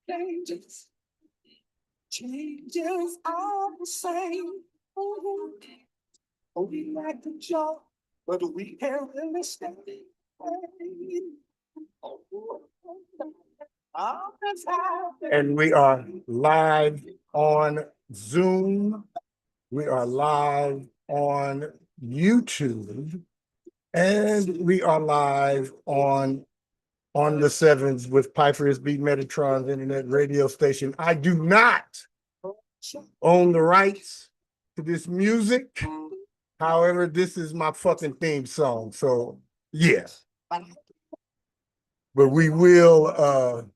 Changes, changes are the same. We like the job, but we can't really stand it. And we are live on Zoom. We are live on YouTube. And we are live on the sevens with Piper's Beat Metatron's internet radio station. I do not own the rights to this music. However, this is my fucking theme song. So yeah. But we will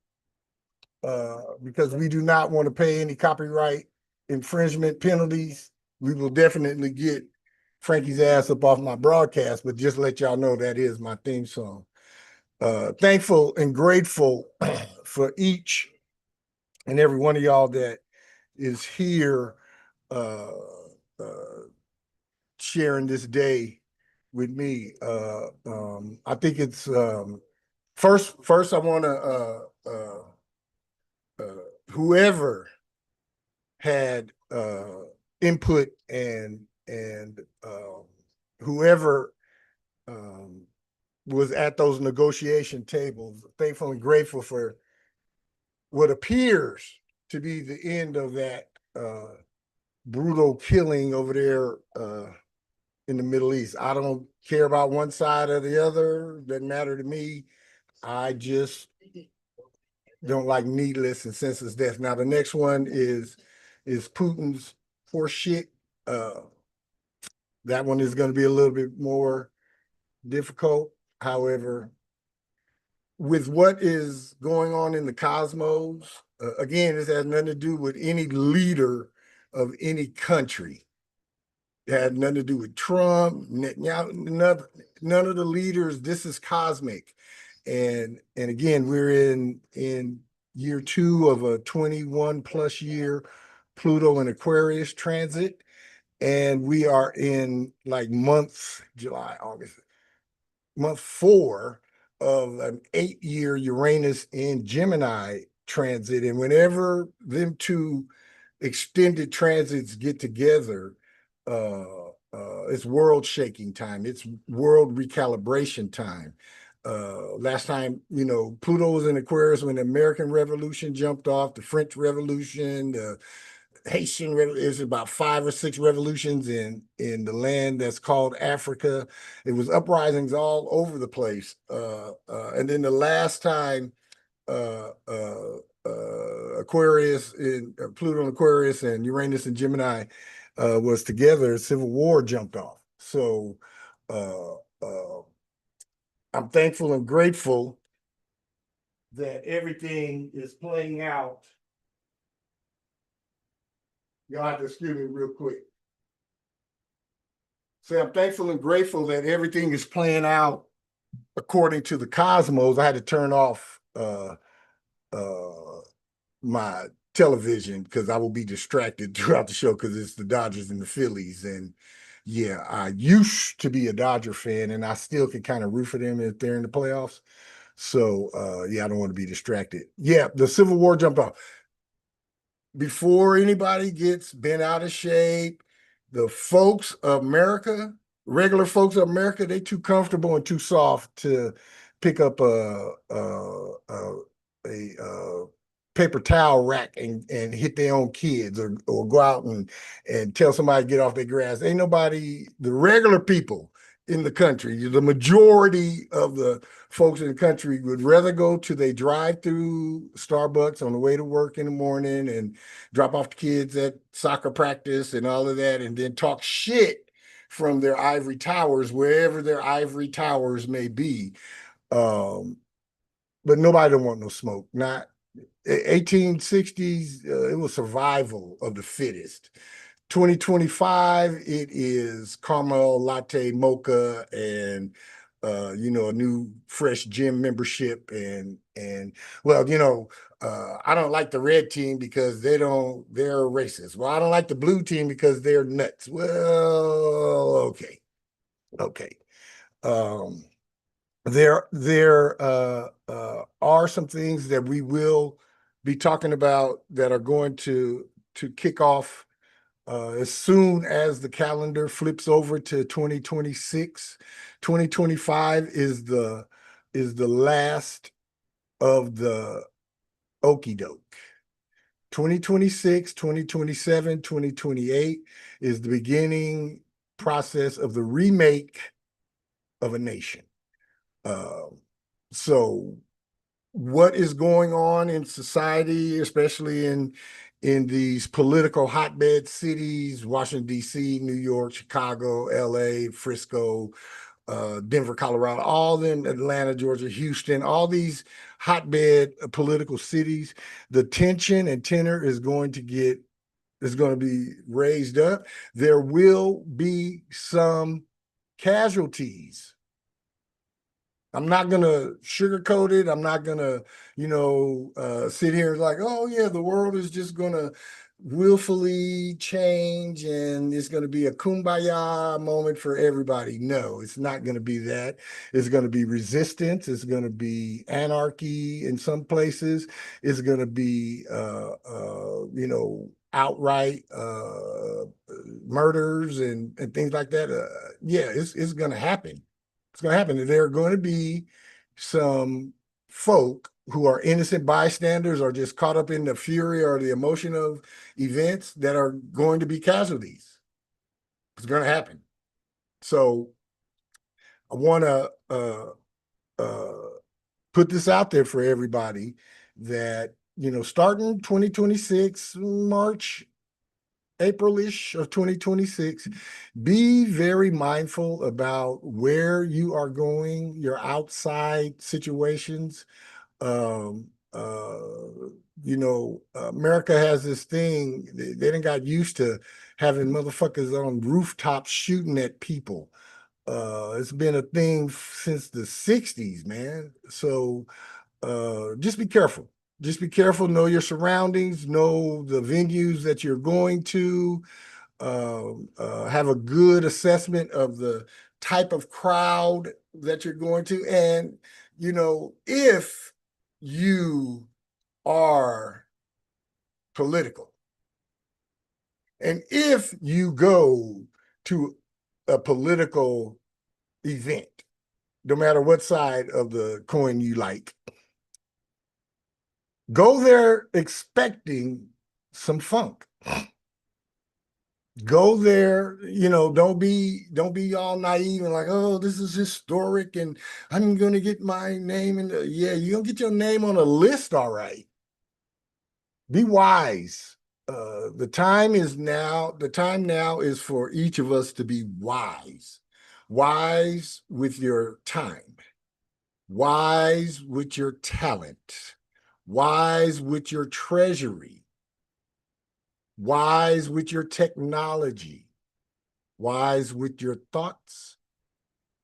because we do not want to pay any copyright infringement penalties, we will definitely get Frankie's ass up off my broadcast, but just let y'all know that is my theme song. Thankful and grateful for each and every one of y'all that is here sharing this day with me. I think it's first I want to whoever had input and whoever was at those negotiation tables, thankful and grateful for what appears to be the end of that brutal killing over there in the Middle East. I don't care about one side or the other. Doesn't matter to me. I just don't like needless and senseless death. Now, the next one is Putin's horse shit. That one is going to be a little bit more difficult. However, with what is going on in the cosmos, again, this has nothing to do with any leader of any country. It had nothing to do with Trump, Netanyahu, none of the leaders. This is cosmic. And again, we're in year 2 of a 21 plus year Pluto and Aquarius transit. And we are in like July, August, month 4 of an 8-year Uranus in Gemini transit. And whenever them two extended transits get together, it's world shaking time. It's world recalibration time. Last time, Pluto was in Aquarius when the American Revolution jumped off, the French Revolution, the Haitian Revolution. There's about 5 or 6 revolutions in the land that's called Africa. It was uprisings all over the place. And then the last time Aquarius in Pluto and Aquarius and Uranus and Gemini was together, Civil War jumped off. So I'm thankful and grateful that everything is playing out. Y'all have to excuse me real quick. So I'm thankful and grateful that everything is playing out according to the cosmos. I had to turn off my television because I will be distracted throughout the show because it's the Dodgers and the Phillies. And yeah, I used to be a Dodger fan and I still can kind of root for them if they're in the playoffs. So yeah, I don't want to be distracted. Yeah, the Civil War jumped off. Before anybody gets bent out of shape, the folks of America, regular folks of America, they too comfortable and too soft to pick up a paper towel rack and hit their own kids or go out and tell somebody to get off their grass. Ain't nobody, the regular people in the country, the majority of the folks in the country would rather go to they drive-through Starbucks on the way to work in the morning and drop off the kids at soccer practice and all of that, and then talk shit from their ivory towers, wherever their ivory towers may be. But nobody don't want no smoke. Not 1860s, it was survival of the fittest. 2025, it is caramel latte mocha and a new fresh gym membership and well, I don't like the red team because they're racist. Well, I don't like the blue team because they're nuts. Well, okay. There are some things that we will be talking about that are going to kick off as soon as the calendar flips over to 2026. 2025 is the last of the okey doke. 2026, 2027, 2028 is the beginning process of the remake of a nation. So what is going on in society, especially in these political hotbed cities, Washington, D.C., New York, Chicago, L.A., Frisco, Denver, Colorado, all them, Atlanta, Georgia, Houston, all these hotbed political cities, the tension and tenor is going to be raised up. There will be some casualties. I'm not going to sugarcoat it. I'm not going to, sit here and like, oh yeah, the world is just going to willfully change and it's going to be a kumbaya moment for everybody. No, it's not going to be that. It's going to be resistance. It's going to be anarchy in some places. It's going to be, outright murders and things like that. Yeah, it's going to happen. It's going to happen. There are going to be some folk who are innocent bystanders or just caught up in the fury or the emotion of events that are going to be casualties. It's going to happen. So I want to put this out there for everybody that, starting 2026, March, April-ish of 2026, be very mindful about where you are going, your outside situations. America has this thing, they done got used to having motherfuckers on rooftops shooting at people. It's been a thing since the 60s, man. So just be careful. Just be careful, know your surroundings, know the venues that you're going to, have a good assessment of the type of crowd that you're going to. And, if you are political and if you go to a political event, no matter what side of the coin you like, go there expecting some funk. Go there, don't be all naive and like, oh, this is historic and I'm gonna get my name in yeah, you're gonna get your name on a list, all right. Be wise. The time now is for each of us to be wise. Wise with your time, wise with your talent, wise with your treasury, wise with your technology, wise with your thoughts,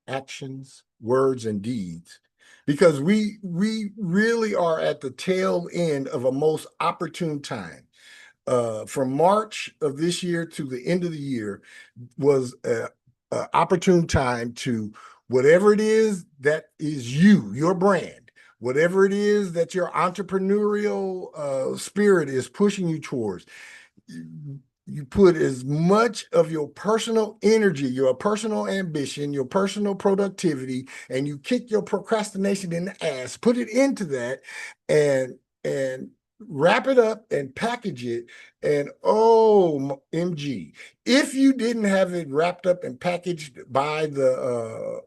actions, words, and deeds. Because we really are at the tail end of a most opportune time. From March of this year to the end of the year was a opportune time to whatever it is that is your brand, whatever it is that your entrepreneurial spirit is pushing you towards. You put as much of your personal energy, your personal ambition, your personal productivity, and you kick your procrastination in the ass, put it into that and wrap it up and package it. And OMG, if you didn't have it wrapped up and packaged by the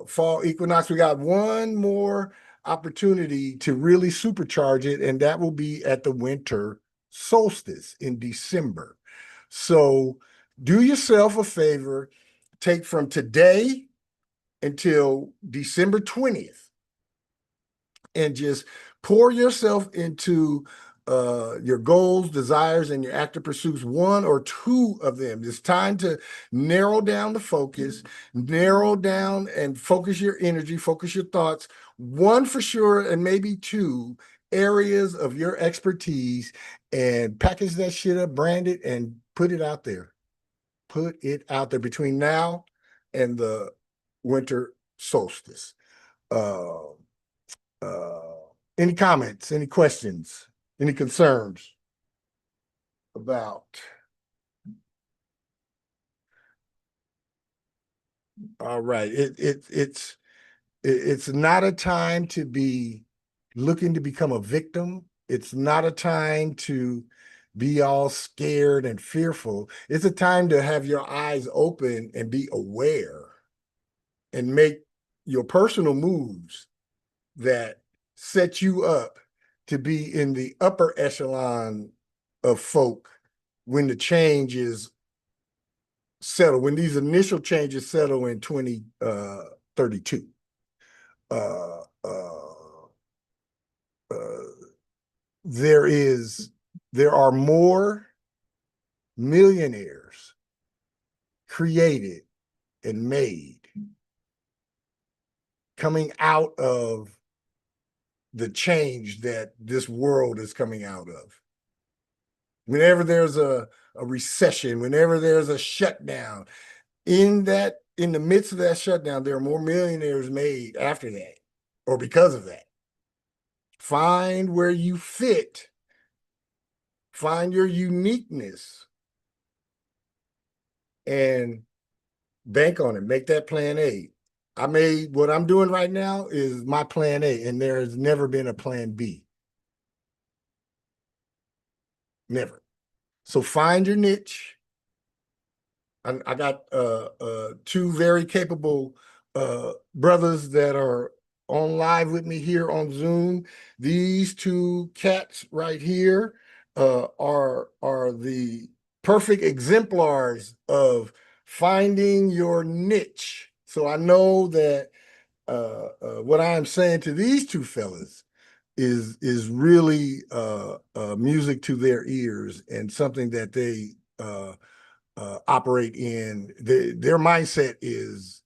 fall equinox, we got one more opportunity to really supercharge it, and that will be at the winter solstice in December. So do yourself a favor, take from today until December 20th and just pour yourself into your goals, desires, and your active pursuits, one or two of them. It's time to narrow down the focus, narrow down and focus your energy, focus your thoughts, one for sure, and maybe two areas of your expertise, and package that shit up, brand it, and put it out there. Put it out there between now and the winter solstice. Uh, any comments, any questions, any concerns about? All right. It's not a time to be looking to become a victim. It's not a time to be all scared and fearful. It's a time to have your eyes open and be aware and make your personal moves that set you up to be in the upper echelon of folk when the change is settled, when these initial changes settle in 2032. Uh, uh, uh, there are more millionaires created and made coming out of the change that this world is coming out of. Whenever there's a recession, whenever there's a shutdown, in the midst of that shutdown, there are more millionaires made after that or because of that. Find where you fit. Find your uniqueness and bank on it. Make that plan A. What I'm doing right now is my plan A, and there has never been a plan B. Never. So find your niche. I got two very capable brothers that are on live with me here on Zoom. These two cats right here are the perfect exemplars of finding your niche. So I know that what I am saying to these two fellas is really music to their ears and something that they operate in. Their mindset is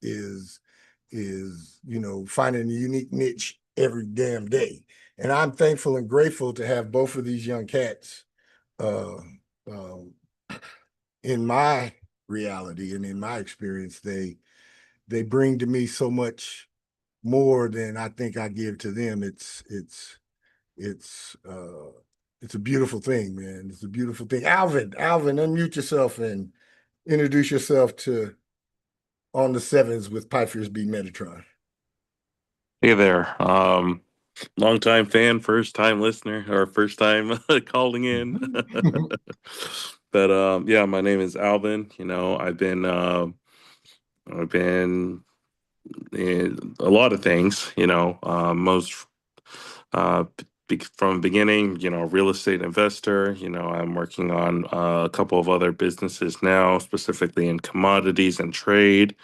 finding a unique niche every damn day. And I'm thankful and grateful to have both of these young cats uh, um, in my reality and in my experience. They bring to me so much more than I think I give to them. It's a beautiful thing, man. It's a beautiful thing. Alvin, unmute yourself and introduce yourself to On the Sevens with Pfeiffer's B Metatron. Hey there. Longtime fan, first time listener, or first time calling in. But yeah, my name is Alvin. I've been in a lot of things, most from beginning, real estate investor. I'm working on a couple of other businesses now, specifically in commodities and trade.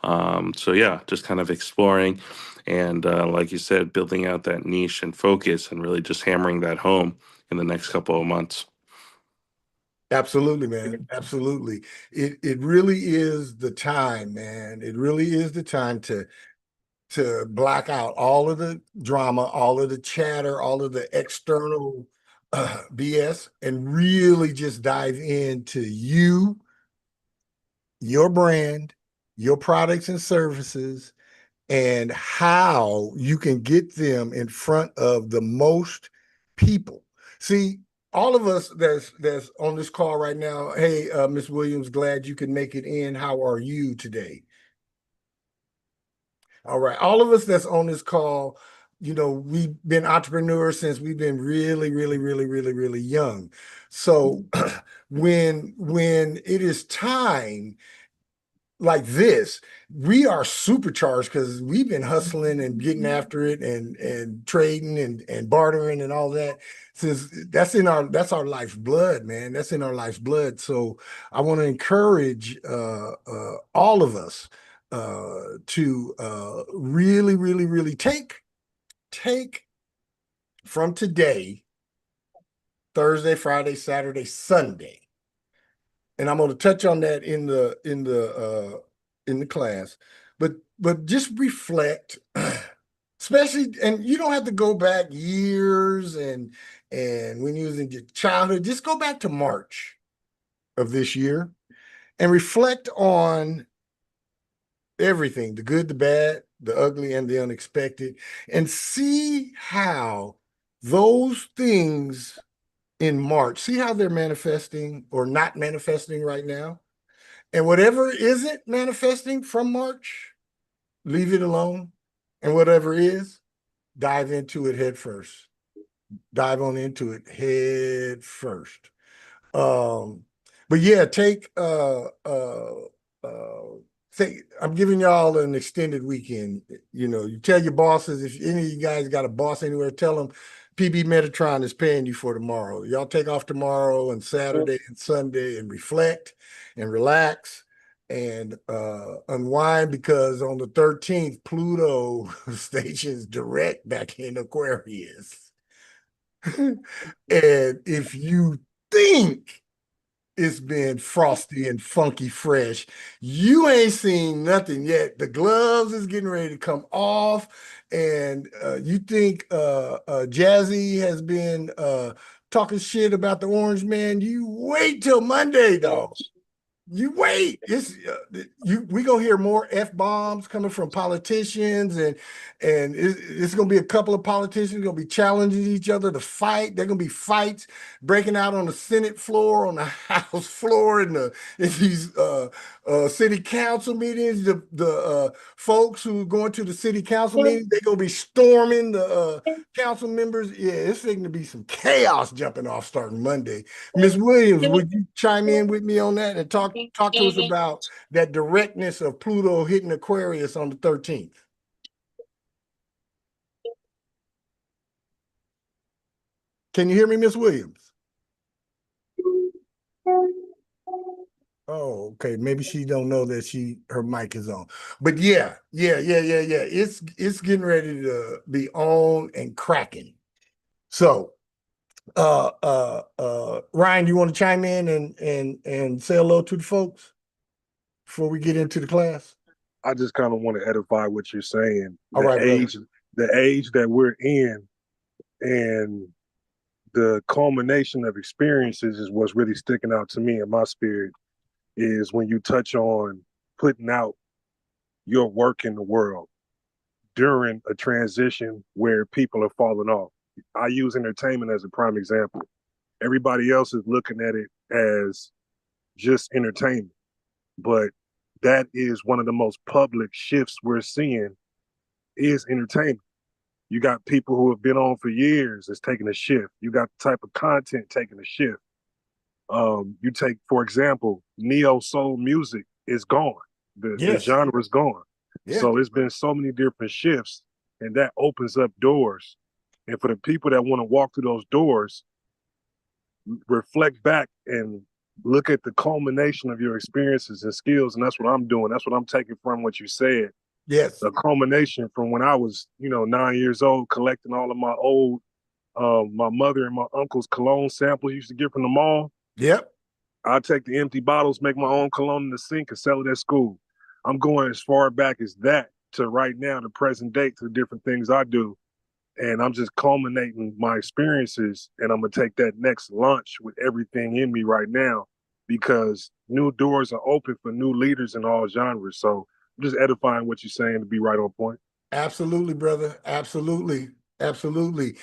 So yeah, just kind of exploring and like you said, building out that niche and focus and really just hammering that home in the next couple of months. Absolutely, man. Absolutely. It really is the time, man. It really is the time to block out all of the drama, all of the chatter, all of the external BS, and really just dive into you, your brand, your products and services, and how you can get them in front of the most people. See, all of us that's on this call right now, hey, Miss Williams, glad you could make it in. How are you today? All right. All of us that's on this call, we've been entrepreneurs since we've been really, really, really, really, really young. So when it is time like this, we are supercharged because we've been hustling and getting after it and trading and bartering and all that. Since that's our life's blood, man. That's in our life's blood. So I want to encourage all of us to really, really, really take from today, Thursday, Friday, Saturday, Sunday, and I'm going to touch on that in the class, but just reflect, especially, and you don't have to go back years and when you was in your childhood, just go back to March of this year and reflect on everything, the good, the bad, the ugly, and the unexpected, and see how those things in March, see how they're manifesting or not manifesting right now. And whatever isn't manifesting from March, leave it alone. And whatever is, dive into it head first. Dive on into it head first. Um, but yeah, say I'm giving y'all an extended weekend. You know, you tell your bosses, if any of you guys got a boss anywhere, tell them PB Metatron is paying you for tomorrow. Y'all take off tomorrow and Saturday and Sunday and reflect and relax and unwind, because on the 13th, Pluto stations direct back in Aquarius. And if you think it's been frosty and funky fresh, you ain't seen nothing yet. The gloves is getting ready to come off, and you think Jazzy has been talking shit about the Orange Man. You wait till Monday, dog. You wait. It's we gonna hear more F-bombs coming from politicians, and it's gonna be a couple of politicians gonna be challenging each other to fight. There gonna be fights breaking out on the Senate floor, on the House floor, in these city council meetings. The folks who are going to the city council meetings, they gonna be storming the council members. Yeah, it's going to be some chaos jumping off starting Monday. Miss Williams, would you chime in with me on that and talk to us about that directness of Pluto hitting Aquarius on the 13th? Can you hear me, Miss Williams? Oh, okay. Maybe she don't know that her mic is on. But yeah. It's getting ready to be on and cracking. So Ryan, you want to chime in and say hello to the folks before we get into the class? I just kind of want to edify what you're saying. All right, brother. The age that we're in, and the culmination of experiences is what's really sticking out to me in my spirit. Is when you touch on putting out your work in the world during a transition where people are falling off. I use entertainment as a prime example. Everybody else is looking at it as just entertainment, but that is one of the most public shifts we're seeing is entertainment. You got people who have been on for years that's taking a shift. You got the type of content taking a shift. You take, for example, neo soul music is gone. The Yes. genre is gone. Yeah. So it's been so many different shifts, and that opens up doors. And for the people that want to walk through those doors, reflect back and look at the culmination of your experiences and skills. And that's what I'm doing. That's what I'm taking from what you said. Yes. The culmination from when I was, 9 years old, collecting all of my old, my mother and my uncle's cologne samples used to get from the mall. Yep. I take the empty bottles, make my own cologne in the sink, and sell it at school. I'm going as far back as that to right now, the present date, to the different things I do. And I'm just culminating my experiences, and I'm going to take that next launch with everything in me right now, because new doors are open for new leaders in all genres. So I'm just edifying what you're saying to be right on point. Absolutely, brother. Absolutely. Absolutely.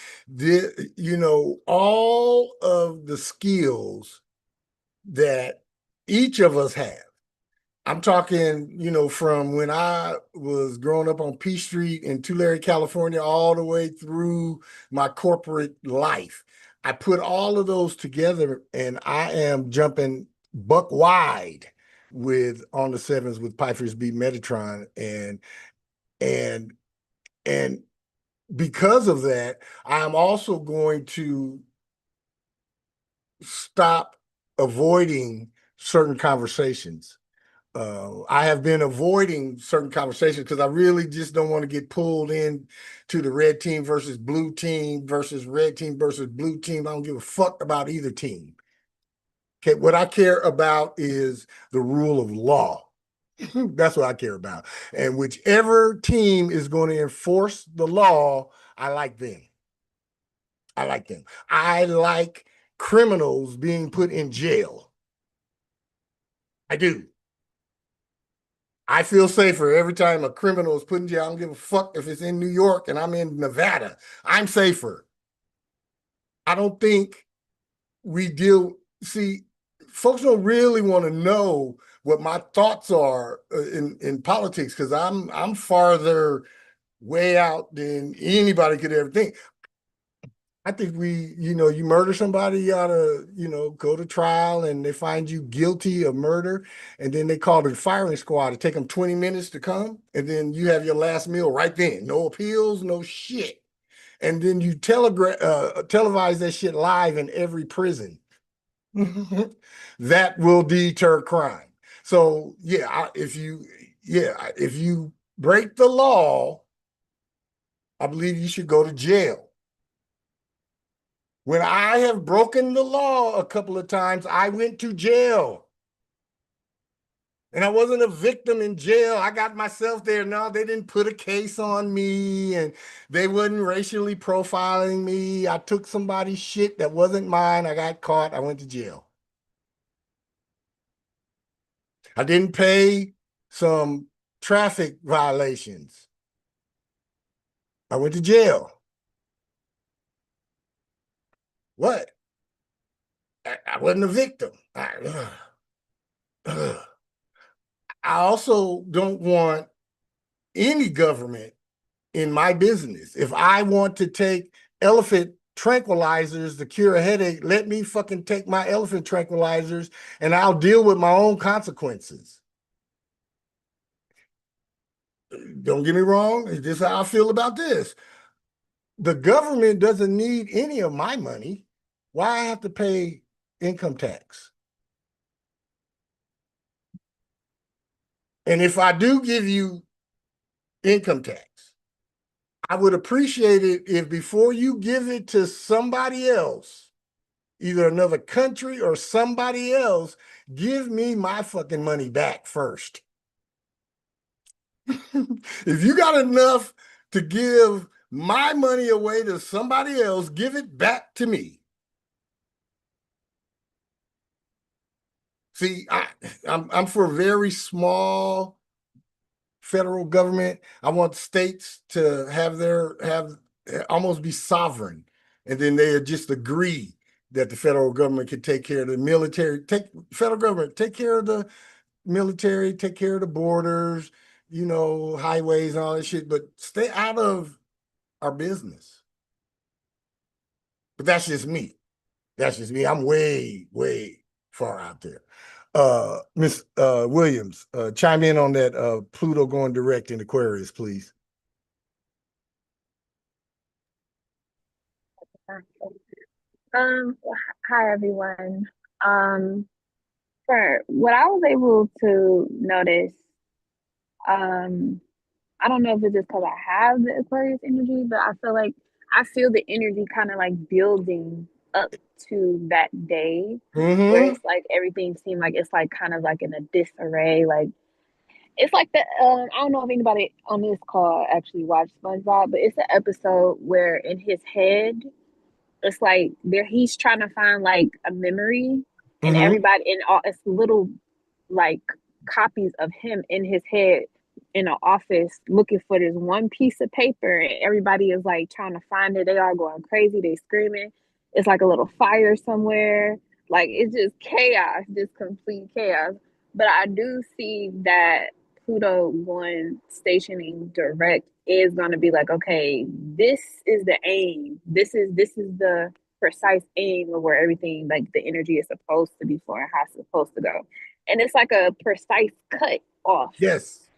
All of the skills that each of us have. I'm talking, from when I was growing up on P Street in Tulare, California, all the way through my corporate life. I put all of those together, and I am jumping buck wide with on the sevens with Pfeiffer's beat Metatron, and and because of that, I'm also going to stop avoiding certain conversations. I have been avoiding certain conversations because I really just don't want to get pulled in to the red team versus blue team versus red team versus blue team. I don't give a fuck about either team. Okay, what I care about is the rule of law. That's what I care about. And whichever team is going to enforce the law, I like them. I like them. I like criminals being put in jail. I do. I feel safer every time a criminal is put in jail. I don't give a fuck if it's in New York and I'm in Nevada. I'm safer. I don't think we deal. See, folks don't really want to know what my thoughts are in politics because I'm farther way out than anybody could ever think. I think you murder somebody, you ought to, go to trial and they find you guilty of murder. And then they call the firing squad. It take them 20 minutes to come. And then you have your last meal right then. No appeals, no shit. And then you televise that shit live in every prison. That will deter crime. So if you break the law, I believe you should go to jail. When I have broken the law a couple of times, I went to jail. And I wasn't a victim in jail. I got myself there. No, they didn't put a case on me and they wasn't racially profiling me. I took somebody's shit that wasn't mine. I got caught. I went to jail. I didn't pay some traffic violations. I went to jail. What? I wasn't a victim. I also don't want any government in my business. If I want to take elephant tranquilizers to cure a headache, let me fucking take my elephant tranquilizers and I'll deal with my own consequences. Don't get me wrong. This is how I feel about this. The government doesn't need any of my money. Why I have to pay income tax? And if I do give you income tax, I would appreciate it if before you give it to somebody else, either another country or somebody else, give me my fucking money back first. If you got enough to give my money away to somebody else, give it back to me. See, I'm for a very small federal government. I want states to have almost be sovereign, and then they just agree that the federal government can take care of the military. Federal government take care of the military, take care of the borders, highways and all that shit, but stay out of our business. But that's just me. That's just me. I'm way, way far out there. Miss Williams, chime in on that Pluto going direct in Aquarius, please. Hi everyone. For what I was able to notice, I don't know if it's just because I have the Aquarius energy, but I feel the energy kind of like building up to that day where it's like everything seemed like it's like kind of like in a disarray. Like it's like I don't know if anybody on this call actually watched SpongeBob, but it's an episode where in his head it's like he's trying to find like a memory and everybody in all it's little like copies of him in his head in an office looking for this one piece of paper and everybody is like trying to find it. They all going crazy, they screaming. It's like a little fire somewhere. Like it's just chaos, just complete chaos. But I do see that Pluto going stationing direct is going to be like, okay, this is the aim. This is the precise aim of where everything like the energy is supposed to be for and how it's supposed to go. And it's like a precise cut off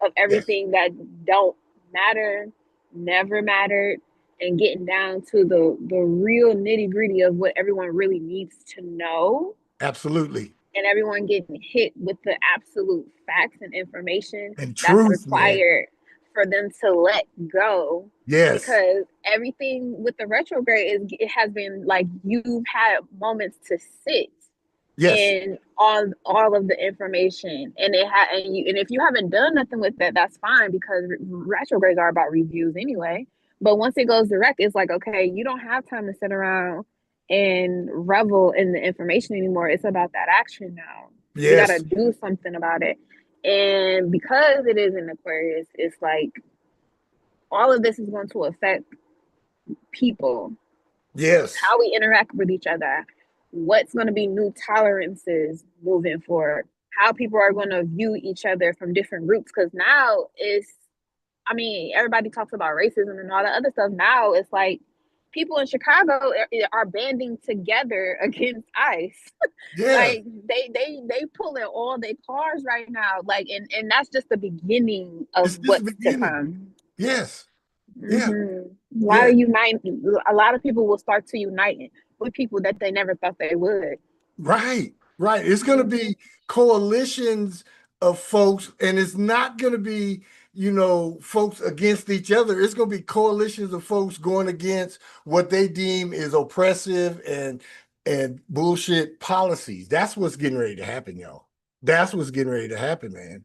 of everything that don't matter, never mattered, and getting down to the real nitty gritty of what everyone really needs to know. Absolutely. And everyone getting hit with the absolute facts and information and truth, that's required for them to let go. Yes. Because everything with the retrograde it has been like you've had moments to sit in all of the information, and and if you haven't done nothing with that, that's fine because retrogrades are about reviews anyway. But once it goes direct, it's like, okay, you don't have time to sit around and revel in the information anymore. It's about that action now. You got to do something about it. And because it is in Aquarius, it's like all of this is going to affect people, Yes. how we interact with each other, what's going to be new tolerances moving forward, how people are going to view each other from different groups. Because now it's, I mean, everybody talks about racism and all that other stuff. Now it's like people in Chicago are banding together against ICE. Yeah. Like they pulling all their cars right now. Like and that's just the beginning of It's just what's the to beginning. come. Yes. Yeah. A lot of people will start to unite with people that they never thought they would. Right. Right. It's going to be coalitions of folks, and it's not going to be, folks against each other. It's going to be coalitions of folks going against what they deem is oppressive and bullshit policies. That's what's getting ready to happen, y'all. That's what's getting ready to happen, man.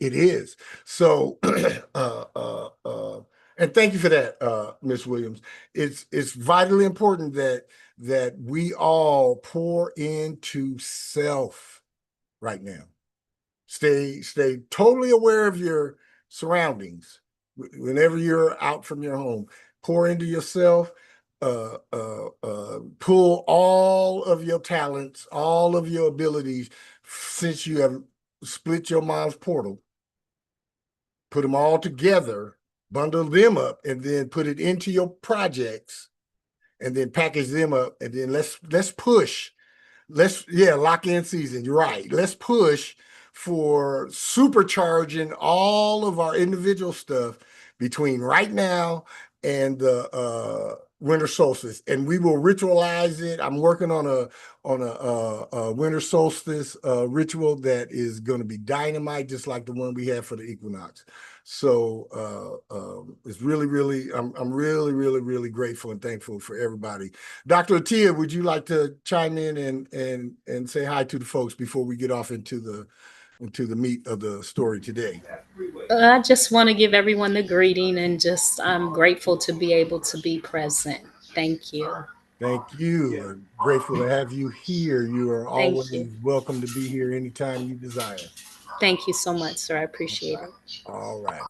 It is. So, and thank you for that, Miss Williams. It's vitally important that we all pour into self right now. Stay totally aware of your surroundings. Whenever you're out from your home, pour into yourself. Pull all of your talents, all of your abilities, since you have split your mom's portal. Put them all together, bundle them up, and then put it into your projects, and then package them up, and then let's push. Lock in season. You're right. Let's push for supercharging all of our individual stuff between right now and the winter solstice, and we will ritualize it. I'm working on a winter solstice ritual that is going to be dynamite, just like the one we had for the equinox. So it's really, really, I'm really, really, really grateful and thankful for everybody. Dr. Atia, would you like to chime in and say hi to the folks before we get off into the meat of the story today? I just want to give everyone the greeting and just I'm grateful to be able to be present. Thank you. Thank you. I'm grateful to have you here. You are Thank always you. welcome to be here anytime you desire. Thank you so much, sir. I appreciate it. All right.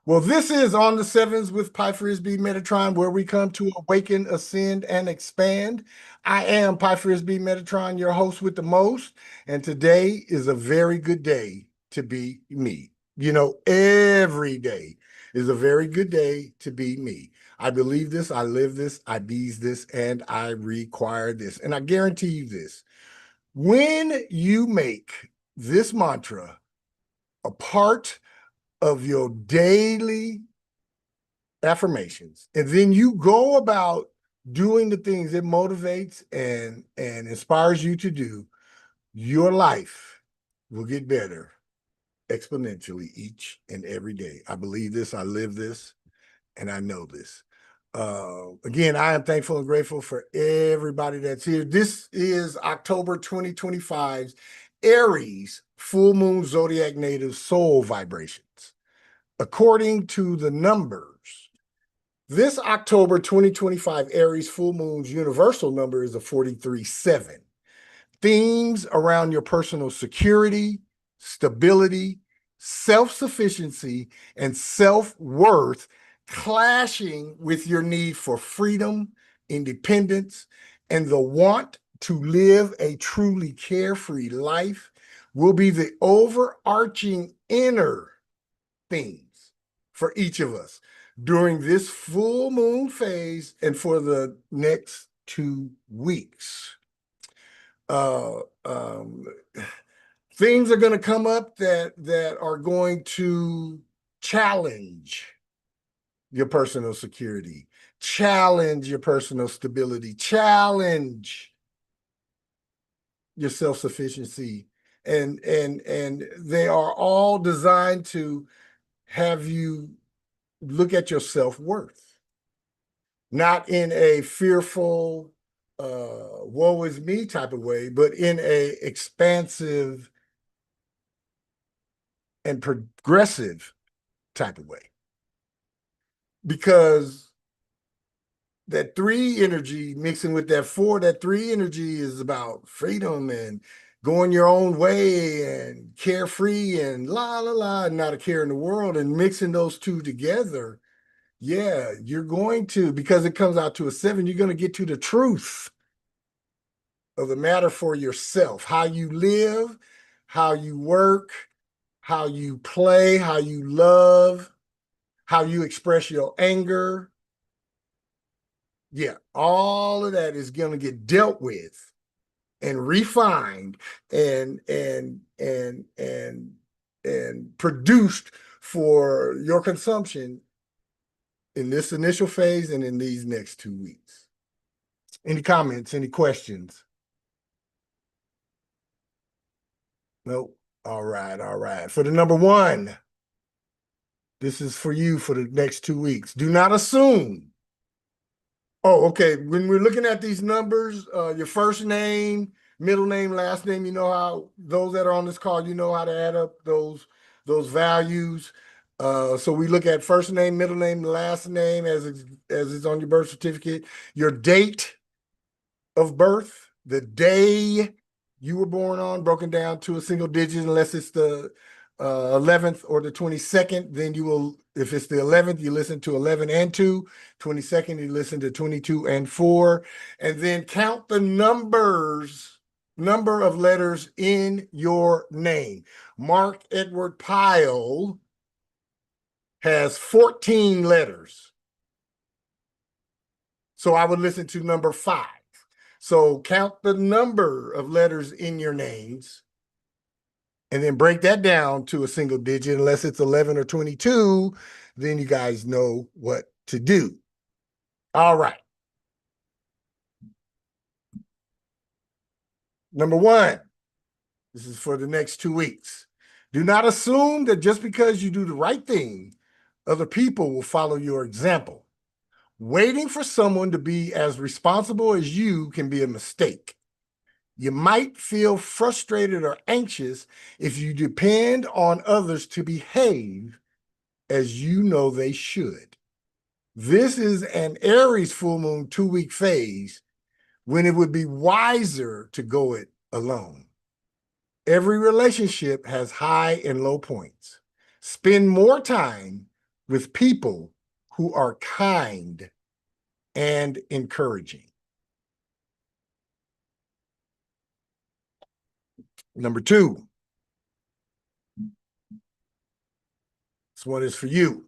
Well, this is On the Sevens with Pi Frisbee Metatron, where we come to awaken, ascend, and expand. I am Pi Frisbee Metatron, your host with the most, and today is a very good day to be me. Every day is a very good day to be me. I believe this, I live this, I bees this, and I require this. And I guarantee you this, when you make this mantra a part of your daily affirmations, and then you go about doing the things it motivates and inspires you to do, your life will get better exponentially each and every day. I believe this, I live this, and I know this. Again, I am thankful and grateful for everybody that's here. This is October 2025's Aries full moon zodiac native soul vibrations. According to the numbers, this October 2025 Aries full moon's universal number is a 43-7. Themes around your personal security, stability, self-sufficiency, and self-worth clashing with your need for freedom, independence, and the want to live a truly carefree life will be the overarching inner themes for each of us during this full moon phase and for the next 2 weeks. Things are going to come up that are going to challenge your personal security, challenge your personal stability, challenge your self-sufficiency, and they are all designed to have you look at your self-worth, not in a fearful woe is me type of way, but in a expansive and progressive type of way. Because that 3 energy mixing with that 4, that 3 energy is about freedom and going your own way and carefree and la la la, not a care in the world, and mixing those two together, yeah, you're going to, because it comes out to a 7, you're going to get to the truth of the matter for yourself, how you live, how you work, how you play, how you love, how you express your anger. Yeah, all of that is going to get dealt with and refined and produced for your consumption in this initial phase and in these next 2 weeks. Any comments, any questions? Nope. All right, all right. For the number 1, this is for you for the next 2 weeks. Do not assume. Oh, okay. When we're looking at these numbers, your first name, middle name, last name, you know how those that are on this call, you know how to add up those values. So we look at first name, middle name, last name as is on your birth certificate, your date of birth, the day you were born on, broken down to a single digit, unless it's the 11th or the 22nd, then you will, if it's the 11th, you listen to 11 and 2, 22nd, you listen to 22 and 4, and then count the number of letters in your name. Mark Edward Pyle has 14 letters. So I would listen to number 5. So count the number of letters in your names and then break that down to a single digit. Unless it's 11 or 22, then you guys know what to do. All right. Number 1, this is for the next 2 weeks. Do not assume that just because you do the right thing, other people will follow your example. Waiting for someone to be as responsible as you can be a mistake. You might feel frustrated or anxious if you depend on others to behave as you know they should. This is an Aries full moon 2-week phase when it would be wiser to go it alone. Every relationship has high and low points. Spend more time with people who are kind and encouraging. Number 2. This one is for you.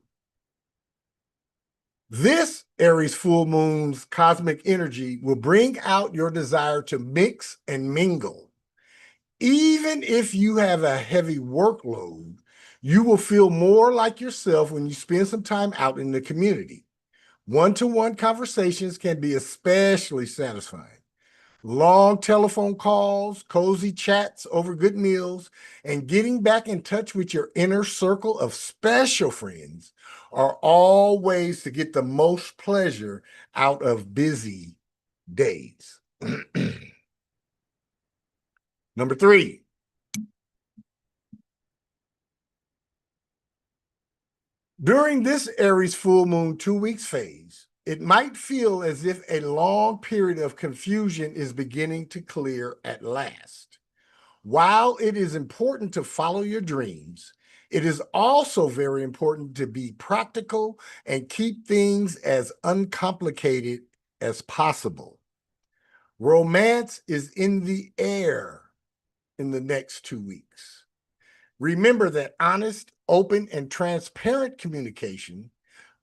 This Aries full moon's cosmic energy will bring out your desire to mix and mingle. Even if you have a heavy workload, you will feel more like yourself when you spend some time out in the community. One-to-one conversations can be especially satisfying. Long telephone calls, cozy chats over good meals, and getting back in touch with your inner circle of special friends are all ways to get the most pleasure out of busy days. Number 3. During this Aries full moon 2 weeks phase, it might feel as if a long period of confusion is beginning to clear at last. While it is important to follow your dreams, it is also very important to be practical and keep things as uncomplicated as possible. Romance is in the air in the next 2 weeks. Remember that honest, open, and transparent communication,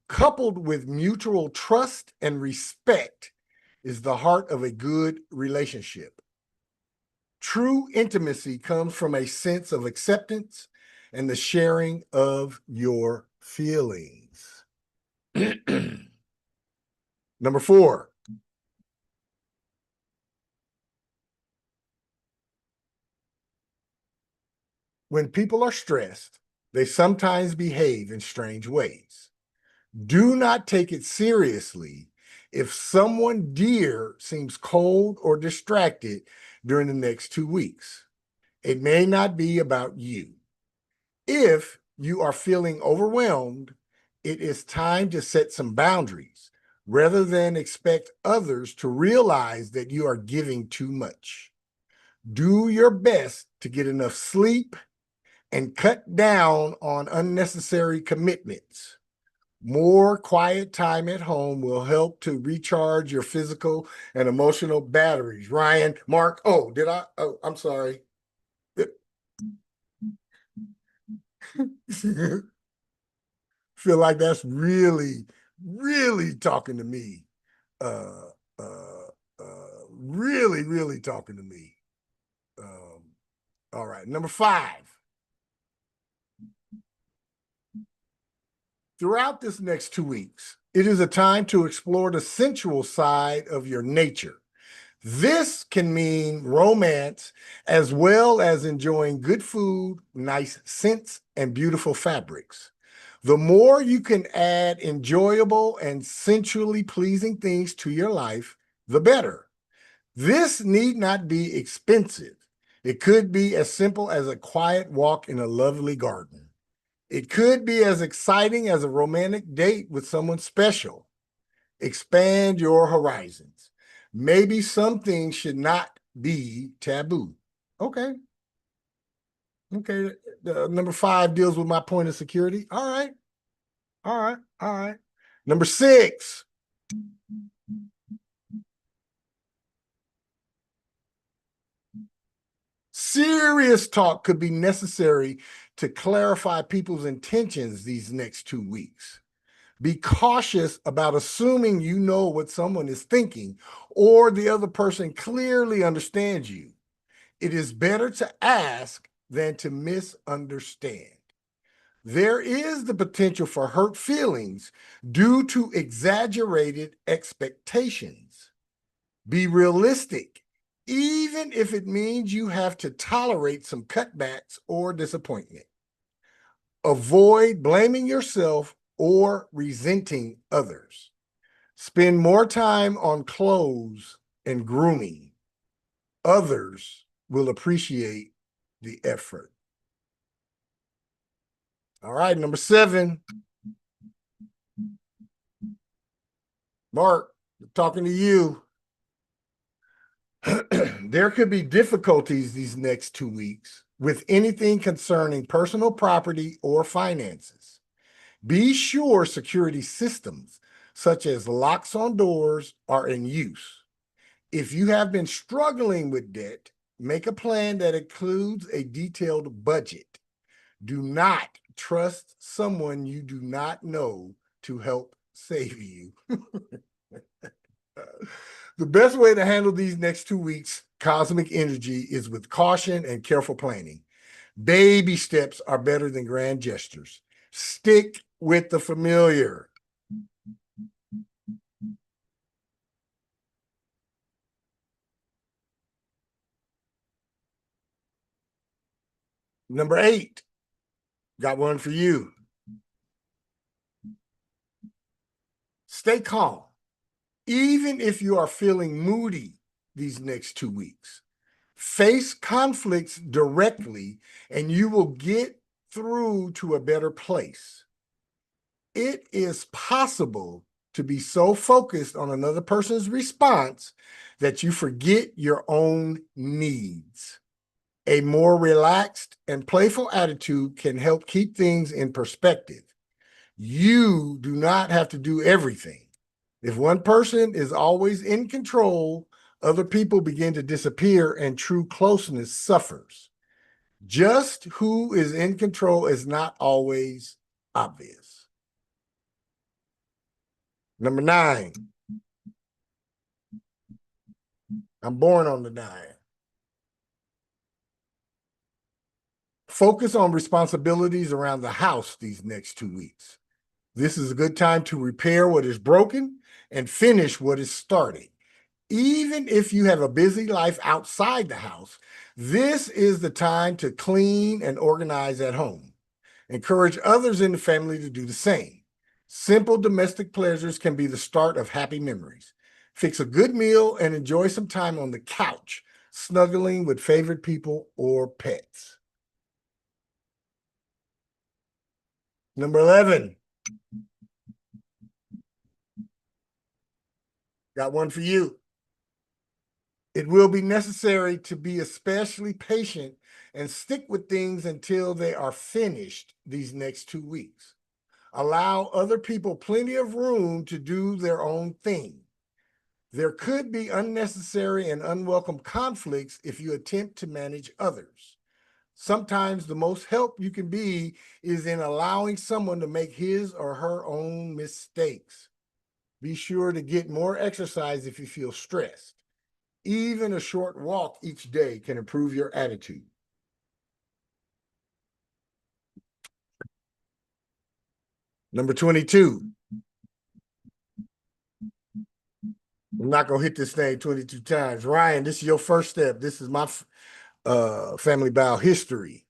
coupled with mutual trust and respect, is the heart of a good relationship. True intimacy comes from a sense of acceptance and the sharing of your feelings. Number 4. When people are stressed, they sometimes behave in strange ways. Do not take it seriously if someone dear seems cold or distracted during the next 2 weeks. It may not be about you. If you are feeling overwhelmed, it is time to set some boundaries rather than expect others to realize that you are giving too much. Do your best to get enough sleep and cut down on unnecessary commitments. More quiet time at home will help to recharge your physical and emotional batteries. Ryan, Mark, oh, I'm sorry. Feel like that's really, really talking to me. Uh, uh, really, really talking to me. All right, number 5. Throughout this next 2 weeks, it is a time to explore the sensual side of your nature. This can mean romance as well as enjoying good food, nice scents, and beautiful fabrics. The more you can add enjoyable and sensually pleasing things to your life, the better. This need not be expensive. It could be as simple as a quiet walk in a lovely garden. It could be as exciting as a romantic date with someone special. Expand your horizons. Maybe some things should not be taboo. Okay. Okay. Number 5 deals with my point of security. All right. All right. All right. Number 6. Serious talk could be necessary to clarify people's intentions these next 2 weeks. Be cautious about assuming you know what someone is thinking or the other person clearly understands you. It is better to ask than to misunderstand. There is the potential for hurt feelings due to exaggerated expectations. Be realistic, even if it means you have to tolerate some cutbacks or disappointment. Avoid blaming yourself or resenting others. Spend more time on clothes and grooming. Others will appreciate the effort. All right, number 7. Mark, talking to you. There could be difficulties these next 2 weeks with anything concerning personal property or finances. Be sure security systems, such as locks on doors, are in use. If you have been struggling with debt, make a plan that includes a detailed budget. Do not trust someone you do not know to help save you. The best way to handle these next 2 weeks, cosmic energy, is with caution and careful planning. Baby steps are better than grand gestures. Stick with the familiar. Number 8, got one for you. Stay calm, even if you are feeling moody these next 2 weeks. Face conflicts directly, and you will get through to a better place. It is possible to be so focused on another person's response that you forget your own needs. A more relaxed and playful attitude can help keep things in perspective. You do not have to do everything. If one person is always in control, other people begin to disappear and true closeness suffers. Just who is in control is not always obvious. Number 9. I'm born on the 9. Focus on responsibilities around the house these next 2 weeks. This is a good time to repair what is broken and finish what is started. Even if you have a busy life outside the house, this is the time to clean and organize at home. Encourage others in the family to do the same. Simple domestic pleasures can be the start of happy memories. Fix a good meal and enjoy some time on the couch, snuggling with favorite people or pets. Number 11. Got one for you. It will be necessary to be especially patient and stick with things until they are finished these next 2 weeks. Allow other people plenty of room to do their own thing. There could be unnecessary and unwelcome conflicts if you attempt to manage others. Sometimes the most help you can be is in allowing someone to make his or her own mistakes. Be sure to get more exercise if you feel stressed. Even a short walk each day can improve your attitude. Number 22. I'm not going to hit this thing 22 times. Ryan, this is your first step. This is my family bow history.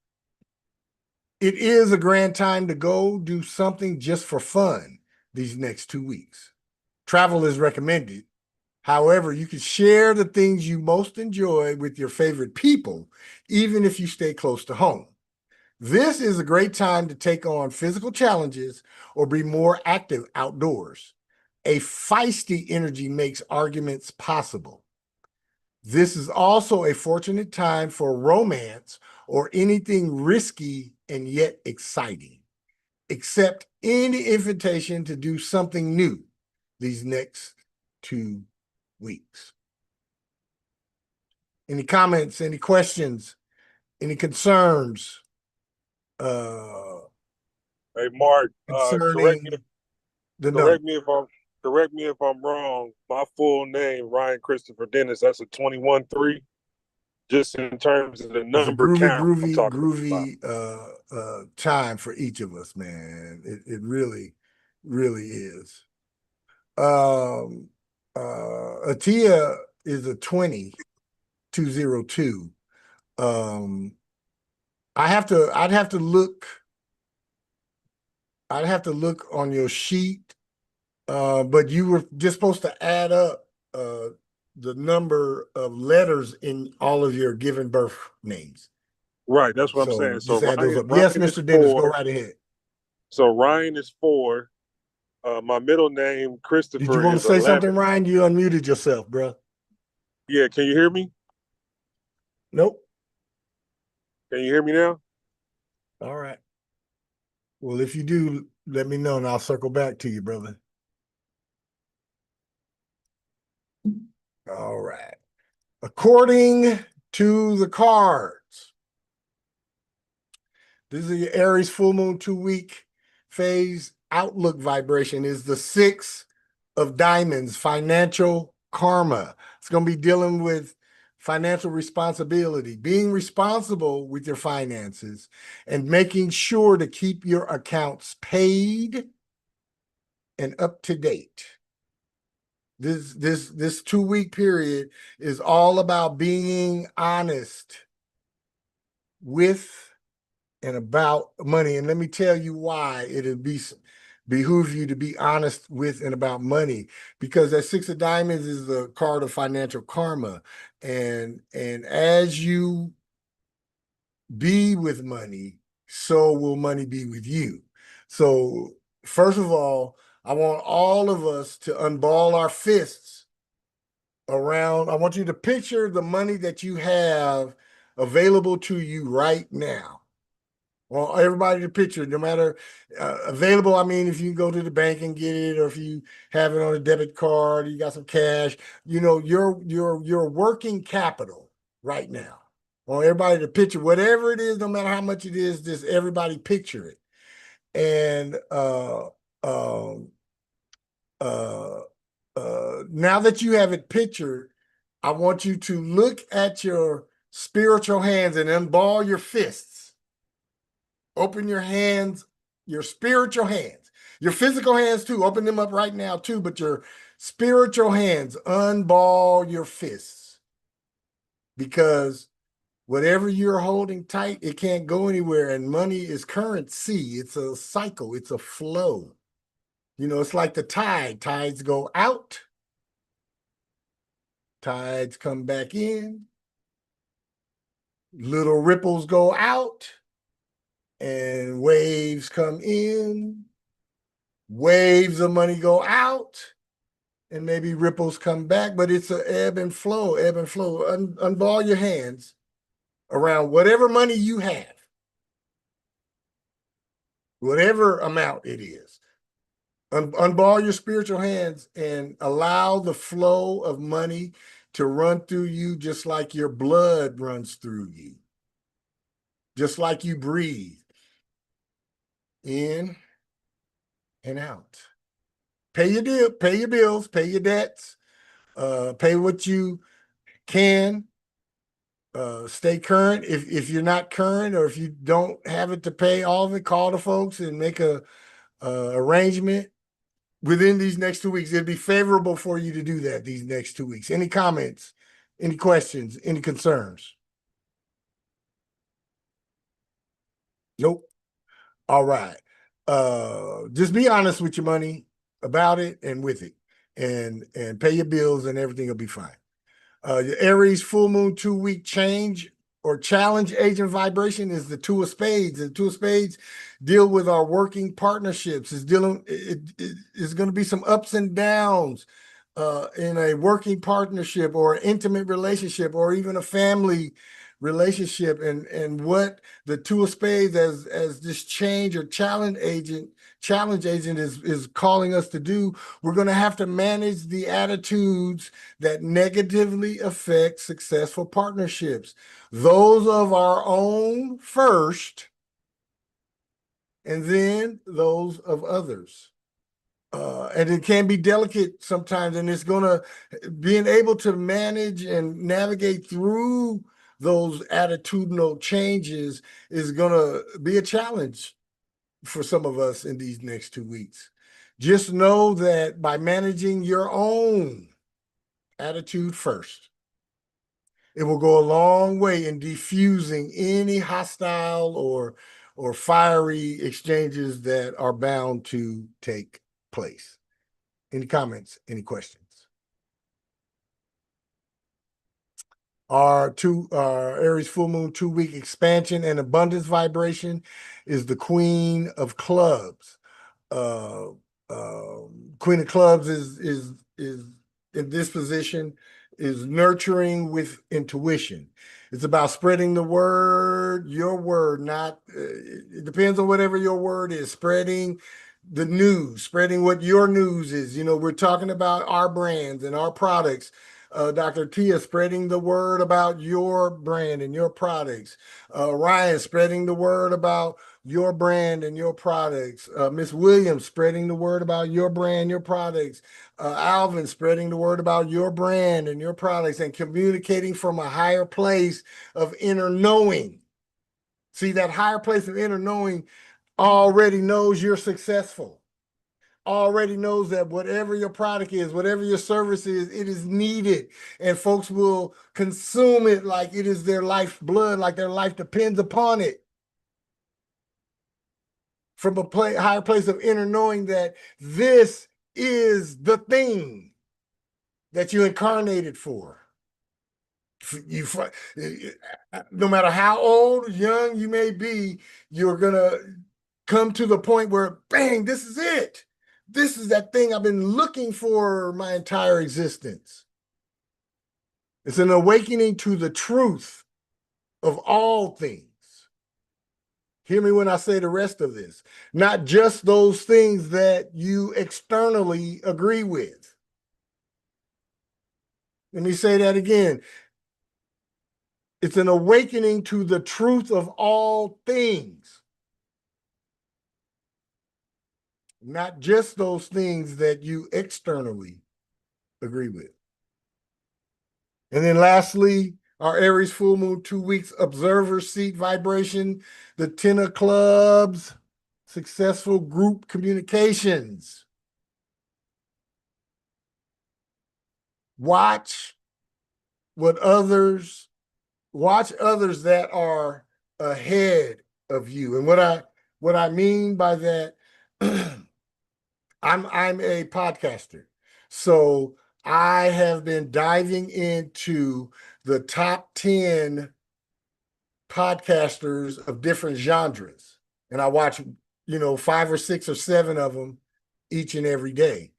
It is a grand time to go do something just for fun these next 2 weeks. Travel is recommended. However, you can share the things you most enjoy with your favorite people, even if you stay close to home. This is a great time to take on physical challenges or be more active outdoors. A feisty energy makes arguments possible. This is also a fortunate time for romance or anything risky and yet exciting. Accept any invitation to do something new these next 2 weeks. Any comments, any questions, any concerns Hey, Mark, concerning the number? correct me if I'm wrong. My full name, Ryan Christopher Dennis. That's a 21-3. Just in terms of the It's a number count, I'm talking groovy time for each of us, man. It really, really is. Atia is a 202. I'd have to look on your sheet, but you were just supposed to add up the number of letters in all of your given birth names. Right, that's what I'm So saying. So just add those up. Ryan Yes, is Mr. Dennis, 4. go right ahead. So Ryan is 4. My middle name, Christopher, Did you want to is say 11. something, Ryan? You unmuted yourself, bro. Yeah, can you hear me? Nope. Can you hear me now? All right. Well, if you do, let me know and I'll circle back to you, brother. All right. According to the cards, this is your Aries full moon 2-week phase outlook vibration is the 6 of diamonds, financial karma. It's going to be dealing with financial responsibility, being responsible with your finances and making sure to keep your accounts paid and up to date. This 2-week period is all about being honest with and about money. And let me tell you why it'll behoove you to be honest with and about money, because that 6 of diamonds is the card of financial karma. And as you be with money, so will money be with you. So first of all, I want all of us to unball our fists around. I want you to picture the money that you have available to you right now. Well, everybody to picture, no matter available. I mean, if you go to the bank and get it, or if you have it on a debit card, you got some cash, your working capital right now. Well, everybody to picture whatever it is, no matter how much it is, just everybody picture it. And now that you have it pictured, I want you to look at your spiritual hands and unball your fists. Open your hands, your spiritual hands, your physical hands too. Open them up right now too, but your spiritual hands, unball your fists. Because whatever you're holding tight, it can't go anywhere. And money is currency. It's a cycle. It's a flow. It's like the tide. Tides go out. Tides come back in. Little ripples go out. And waves come in. Waves of money go out. and maybe ripples come back, but it's an ebb and flow, ebb and flow. Unball your hands around whatever money you have, whatever amount it is. Unball your spiritual hands and allow the flow of money to run through you just like your blood runs through you, just like you breathe in and out. Pay your bills, pay your debts, pay what you can. Stay current. If you're not current, or if you don't have it to pay all of it, call the folks and make a arrangement within these next 2 weeks. It'd be favorable for you to do that these next 2 weeks. Any comments, any questions, any concerns? Nope. All right. Just be honest with your money about it and with it, and pay your bills, and everything will be fine. Your Aries full moon 2-week change or challenge agent vibration is the Two of Spades. The Two of Spades deal with our working partnerships. It's going to be some ups and downs in a working partnership or an intimate relationship or even a family relationship. And what the Two of Spades as this change or challenge agent is calling us to do, we're going to have to manage the attitudes that negatively affect successful partnerships. Those of our own first, and then those of others. And it can be delicate sometimes, and it's going to, being able to manage and navigate through those attitudinal changes is going to be a challenge for some of us in these next 2 weeks. Just know that by managing your own attitude first, it will go a long way in diffusing any hostile or fiery exchanges that are bound to take place. Any comments, any questions? Our Aries full moon 2-week expansion and abundance vibration is the Queen of Clubs. Queen of Clubs is in this position, is nurturing with intuition. It's about spreading the word, your word, not, it depends on whatever your word is, spreading the news, spreading what your news is. You know, we're talking about our brands and our products. Dr. Tia, spreading the word about your brand and your products. Ryan, spreading the word about your brand and your products. Miss Williams, spreading the word about your brand, your products. Alvin, spreading the word about your brand and your products, and communicating from a higher place of inner knowing. See, that higher place of inner knowing already knows you're successful, already knows that whatever your product is, whatever your service is, it is needed, and folks will consume it like it is their lifeblood, like their life depends upon it. From a higher place of inner knowing that this is the thing that you incarnated for. No matter how old or young you may be, you're going to come to the point where, bang, this is it. This is that thing I've been looking for my entire existence. It's an awakening to the truth of all things. Hear me when I say the rest of this. Not just those things that you externally agree with. Let me say that again. It's an awakening to the truth of all things. Not just those things that you externally agree with. And then lastly, our Aries full moon 2 weeks observer seat vibration, the 10 of clubs, successful group communications. Watch others that are ahead of you. And what I mean by that, I'm a podcaster. So I have been diving into the top 10 podcasters of different genres. And I watch, 5 or 6 or 7 of them each and every day.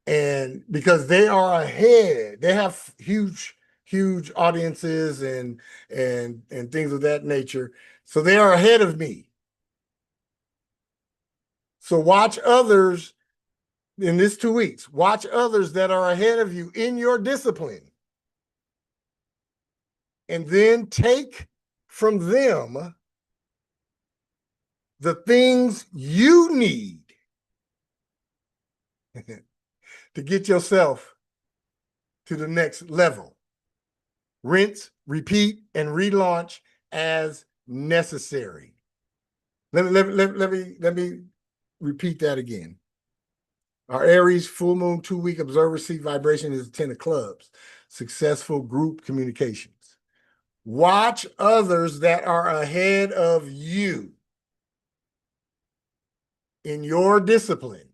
And because they are ahead, they have huge audiences and things of that nature. So they are ahead of me. So watch others in this 2 weeks. Watch others that are ahead of you in your discipline. And then take from them the things you need to get yourself to the next level. Rinse, repeat, and relaunch as necessary. Let me repeat that again. Our Aries full moon 2-week observer seek vibration is 10 of clubs. Successful group communications. Watch others that are ahead of you in your discipline.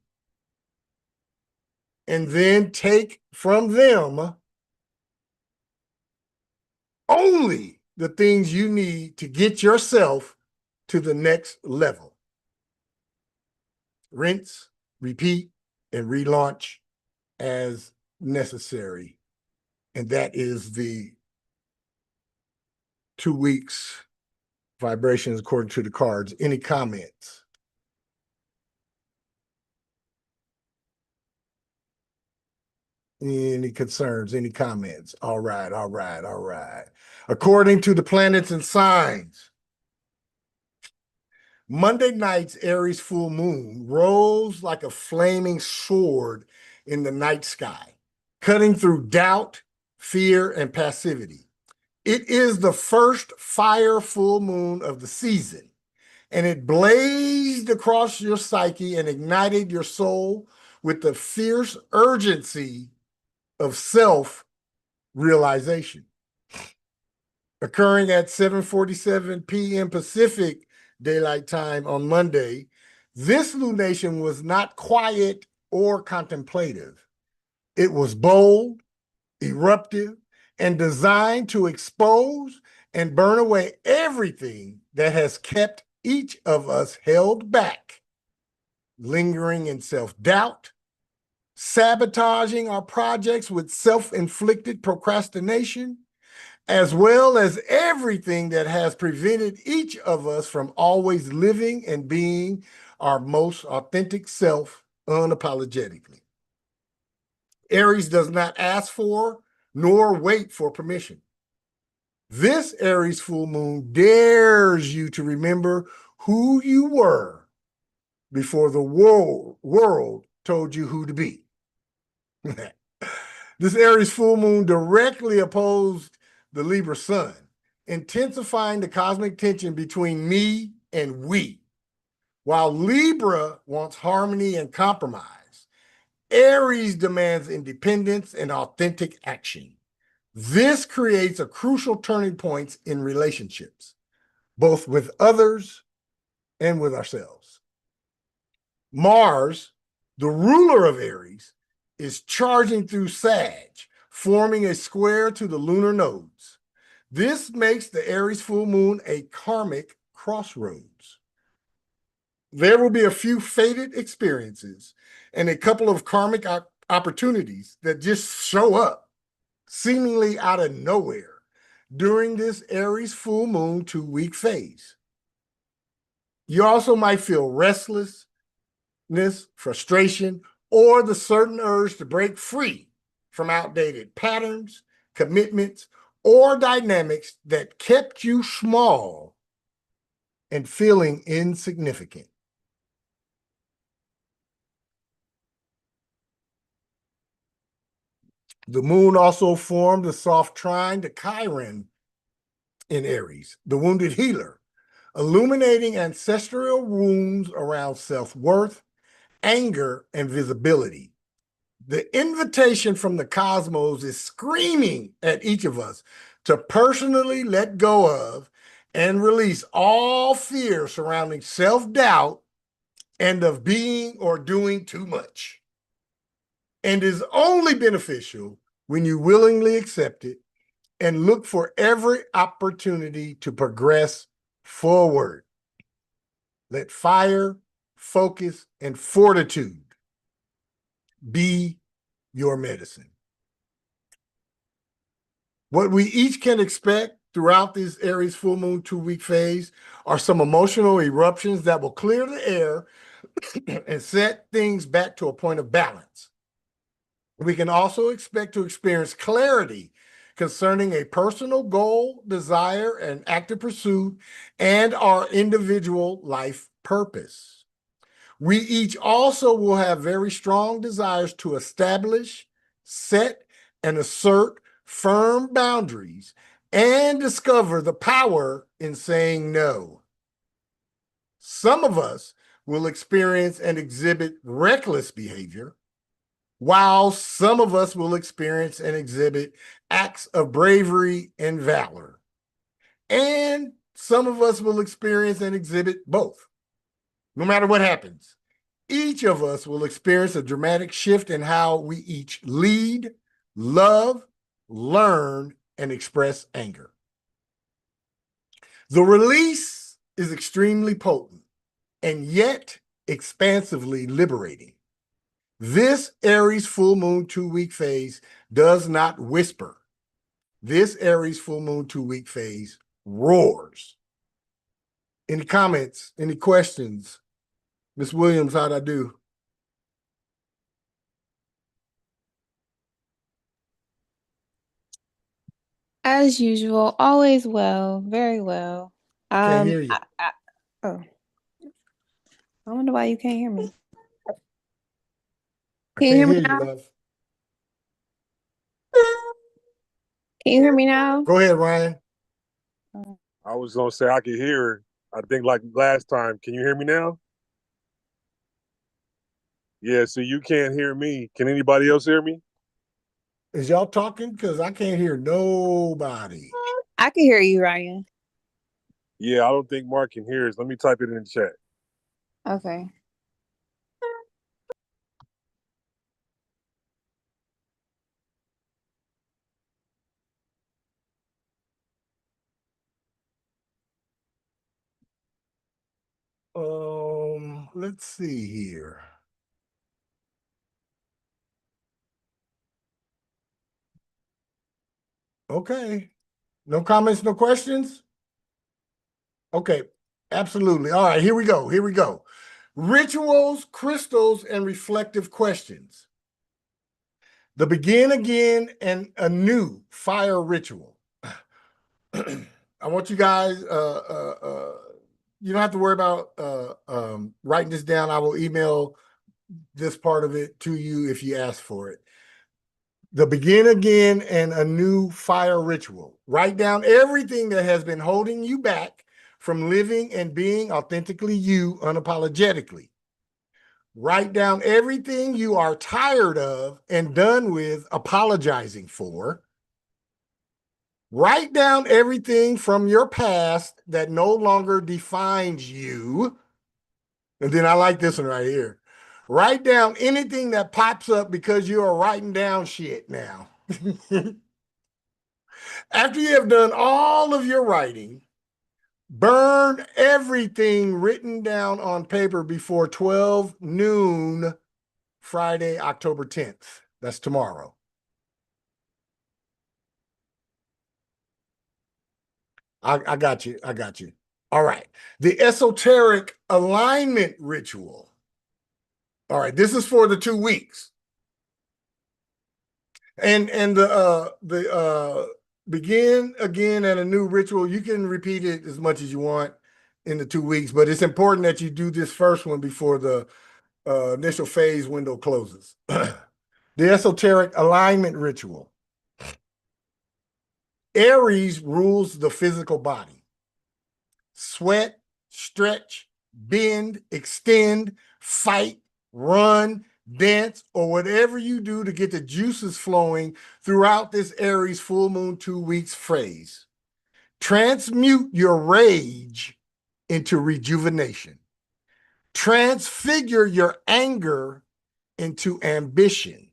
And then take from them only the things you need to get yourself to the next level. Rinse, repeat, and relaunch as necessary. And that is the 2 weeks vibrations according to the cards. Any comments? Any concerns? Any comments? All right. According to the planets and signs, Monday night's Aries full moon rose like a flaming sword in the night sky, cutting through doubt, fear, and passivity. It is the first fire full moon of the season, and it blazed across your psyche and ignited your soul with the fierce urgency of self-realization. Occurring at 7:47 p.m. Pacific Daylight Time on Monday, this lunation was not quiet or contemplative. It was bold, eruptive, and designed to expose and burn away everything that has kept each of us held back, lingering in self-doubt, sabotaging our projects with self-inflicted procrastination, as well as everything that has prevented each of us from always living and being our most authentic self unapologetically. Aries does not ask for nor wait for permission. This Aries full moon dares you to remember who you were before the world told you who to be. This Aries full moon directly opposed the Libra sun, intensifying the cosmic tension between me and we. While Libra wants harmony and compromise, Aries demands independence and authentic action. This creates a crucial turning point in relationships, both with others and with ourselves. Mars, the ruler of Aries, is charging through Sag, forming a square to the lunar nodes. This makes the Aries full moon a karmic crossroads. There will be a few fated experiences and a couple of karmic opportunities that just show up seemingly out of nowhere during this Aries full moon 2-week phase. You also might feel restlessness, frustration, or the certain urge to break free from outdated patterns, commitments, or dynamics that kept you small and feeling insignificant. The moon also formed a soft trine to Chiron in Aries, the wounded healer, illuminating ancestral wounds around self-worth, anger, and visibility. The invitation from the cosmos is screaming at each of us to personally let go of and release all fear surrounding self-doubt and of being or doing too much, and is only beneficial when you willingly accept it and look for every opportunity to progress forward. Let fire, focus, and fortitude be your medicine. What we each can expect throughout this Aries full moon 2-week phase are some emotional eruptions that will clear the air and set things back to a point of balance. We can also expect to experience clarity concerning a personal goal, desire, and active pursuit, and our individual life purpose. We each also will have very strong desires to establish, set, and assert firm boundaries and discover the power in saying no. Some of us will experience and exhibit reckless behavior, while some of us will experience and exhibit acts of bravery and valor. And some of us will experience and exhibit both. No matter what happens, each of us will experience a dramatic shift in how we each lead, love, learn, and express anger. The release is extremely potent and yet expansively liberating. This Aries full moon 2-week phase does not whisper. This Aries full moon 2-week phase roars. Any comments? Any questions? Miss Williams, how'd I do? As usual, always well, very well. Can't hear you. Oh, I wonder why you can't hear me. I Can you can't hear me hear you, now? love. Can you hear me now? Go ahead, Ryan. I was gonna say I could hear her. I think like last time. Can you hear me now? Yeah, so you can't hear me. Can anybody else hear me? Is y'all talking? Because I can't hear nobody. I can hear you, Ryan. Yeah, I don't think Mark can hear us. Let me type it in the chat. Okay. Let's see here. Okay. No comments, no questions? Okay, absolutely. All right, here we go. Here we go. Rituals, crystals, and reflective questions. The begin again and a new fire ritual. I want you guys, you don't have to worry about writing this down. I will email this part of it to you if you ask for it. The begin again and a new fire ritual. Write down everything that has been holding you back from living and being authentically you unapologetically. Write down everything you are tired of and done with apologizing for. Write down everything from your past that no longer defines you. And then I like this one right here. Write down anything that pops up because you are writing down shit now. After you have done all of your writing, burn everything written down on paper before 12 noon, Friday, October 10th. That's tomorrow. I got you. I got you. All right. The esoteric alignment ritual. All right. This is for the 2 weeks. And the begin again and a new ritual. You can repeat it as much as you want in the 2 weeks, but it's important that you do this first one before the initial phase window closes. The esoteric alignment ritual. Aries rules the physical body. Sweat, stretch, bend, extend, fight, run, dance, or whatever you do to get the juices flowing throughout this Aries full moon 2 weeks phase. Transmute your rage into rejuvenation. Transfigure your anger into ambition.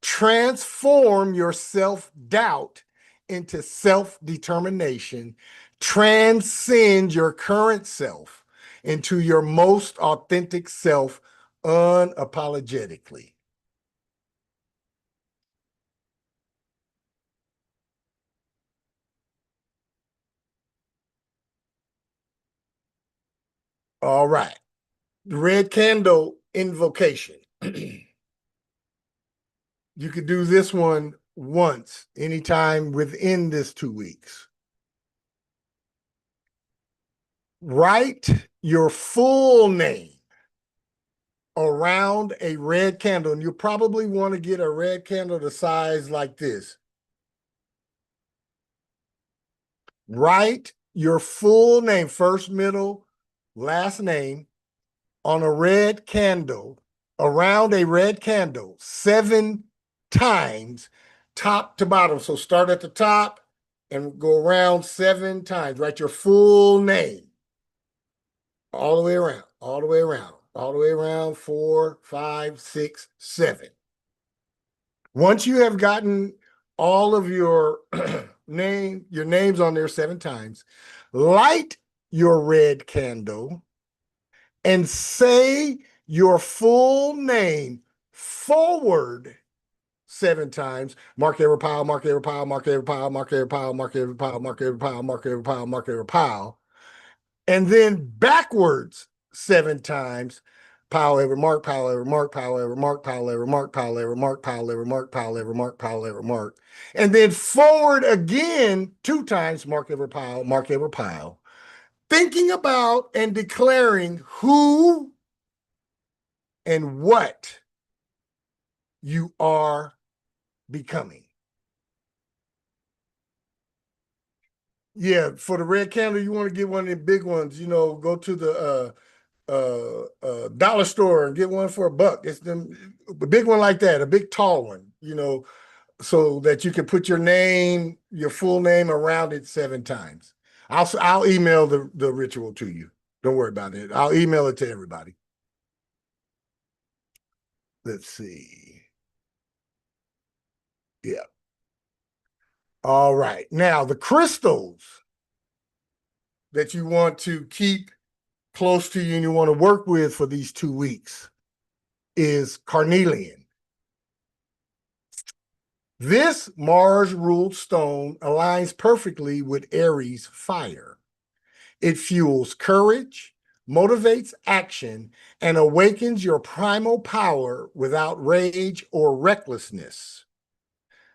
Transform your self-doubt into self-determination. Transcend your current self into your most authentic self unapologetically. All right. The red candle invocation. You could do this one once, anytime within this 2 weeks. Write your full name around a red candle, and you'll probably want to get a red candle the size like this. Write your full name, first, middle, last name, on a red candle, around a red candle, 7 times, top to bottom. So start at the top and go around 7 times. Write your full name all the way around, all the way around, all the way around, 4, 5, 6, 7. Once you have gotten all of your names on there 7 times, light your red candle and say your full name forward 7 times. Mark every pile, mark every pile, mark every pile, mark every pile, mark every pile, mark every pile, mark every pile, mark every pile. And then backwards 7 times. Pile every mark, pile every mark, pile every mark, pile every mark, pile every mark, pile every mark, pile every mark, pile every mark. And then forward again 2 times, mark every pile, mark every pile. Thinking about and declaring who and what you are becoming. Yeah, for the red candle, you want to get one of the big ones. You know, go to the dollar store and get one for $1. It's them, a big one like that, a big tall one. You know, so that you can put your name, your full name around it 7 times. I'll email the ritual to you. Don't worry about it. I'll email it to everybody. Let's see. Yeah. All right. Now, the crystals that you want to keep close to you and you want to work with for these 2 weeks is carnelian. This Mars-ruled stone aligns perfectly with Aries fire. It fuels courage, motivates action, and awakens your primal power without rage or recklessness.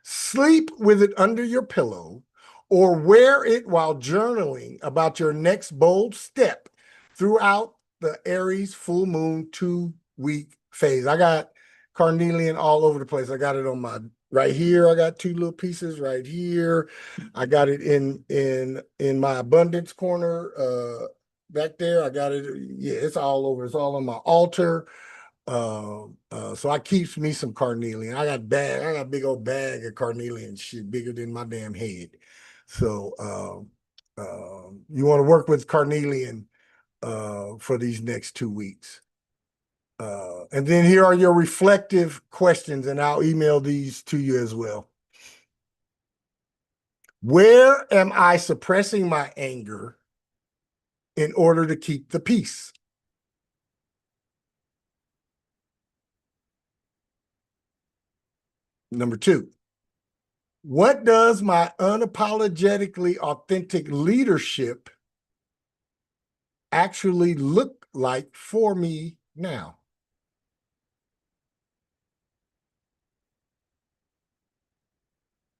Sleep with it under your pillow or wear it while journaling about your next bold step throughout the Aries full moon 2-week phase. I got carnelian all over the place. I got it on my right here. I got 2 little pieces right here. I got it in my abundance corner back there. I got it. Yeah, it's all over. It's all on my altar. So I keeps me some carnelian. I got a big old bag of carnelian shit bigger than my damn head. So you want to work with carnelian for these next 2 weeks. And then here are your reflective questions, and I'll email these to you as well. Where am I suppressing my anger in order to keep the peace? Number 2, what does my unapologetically authentic leadership actually look like for me now?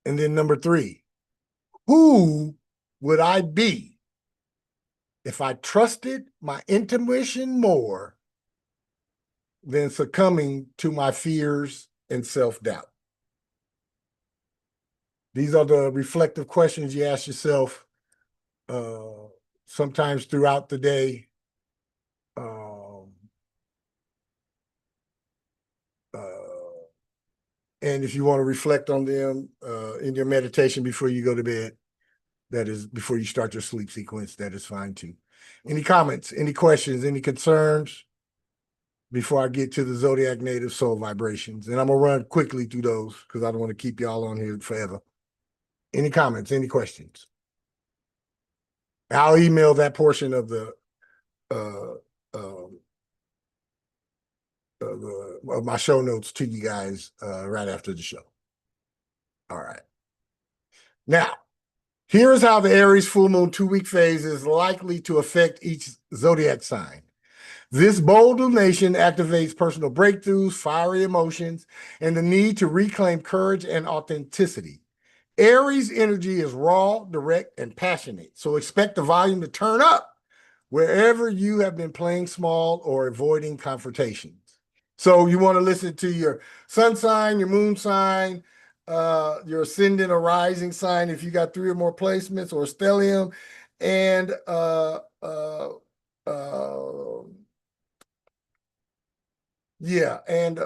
And then number 3, who would I be if I trusted my intuition more than succumbing to my fears and self-doubt? These are the reflective questions you ask yourself sometimes throughout the day. And if you want to reflect on them in your meditation before you go to bed, that is before you start your sleep sequence, that is fine too. Any comments, any questions, any concerns before I get to the Zodiac native soul vibrations? And I'm going to run quickly through those because I don't want to keep y'all on here forever. Any comments, any questions? I'll email that portion of of my show notes to you guys right after the show. All right. Now, here's how the Aries full moon 2-week phase is likely to affect each zodiac sign. This bold illumination activates personal breakthroughs, fiery emotions, and the need to reclaim courage and authenticity. Aries energy is raw, direct, and passionate, so expect the volume to turn up wherever you have been playing small or avoiding confrontations. So you want to listen to your sun sign, your moon sign, your ascendant or rising sign if you got 3 or more placements, or stellium, and yeah, and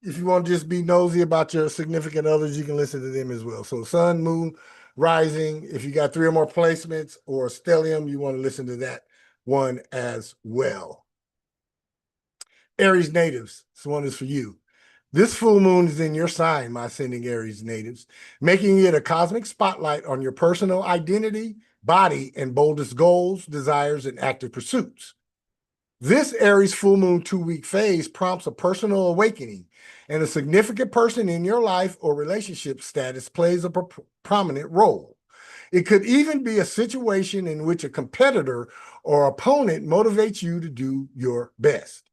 if you want to just be nosy about your significant others, you can listen to them as well. So sun, moon, rising, if you got 3 or more placements, or stellium, you want to listen to that one as well. Aries natives, this one is for you. This full moon is in your sign, my ascending Aries natives, making it a cosmic spotlight on your personal identity, body, and boldest goals, desires, and active pursuits. This Aries full moon 2-week phase prompts a personal awakening, and a significant person in your life or relationship status plays a prominent role. It could even be a situation in which a competitor or opponent motivates you to do your best.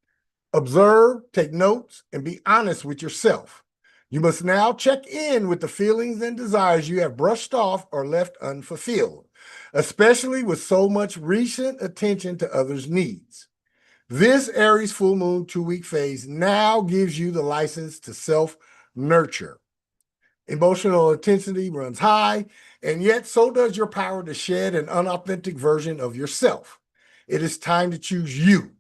Observe, take notes, and be honest with yourself. You must now check in with the feelings and desires you have brushed off or left unfulfilled, especially with so much recent attention to others' needs. This Aries full moon 2-week phase now gives you the license to self-nurture. Emotional intensity runs high, and yet so does your power to shed an unauthentic version of yourself. It is time to choose you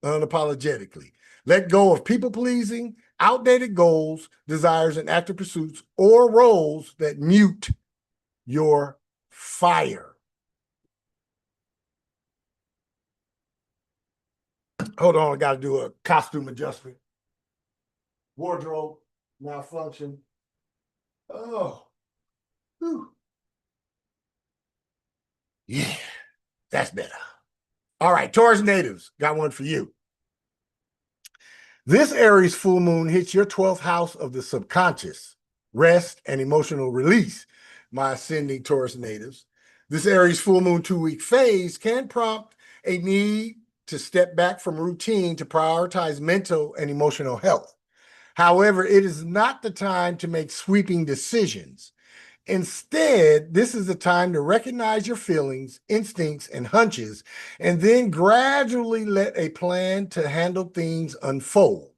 unapologetically. Let go of people-pleasing, outdated goals, desires, and active pursuits, or roles that mute your fire. Hold on, I got to do a costume adjustment. Wardrobe malfunction. Oh. Whew. Yeah, that's better. All right, Taurus natives, got one for you. This Aries full moon hits your 12th house of the subconscious, rest, and emotional release, my ascending Taurus natives. This Aries full moon 2-week phase can prompt a need to step back from routine to prioritize mental and emotional health. However, it is not the time to make sweeping decisions. Instead, this is the time to recognize your feelings, instincts, and hunches, and then gradually let a plan to handle things unfold.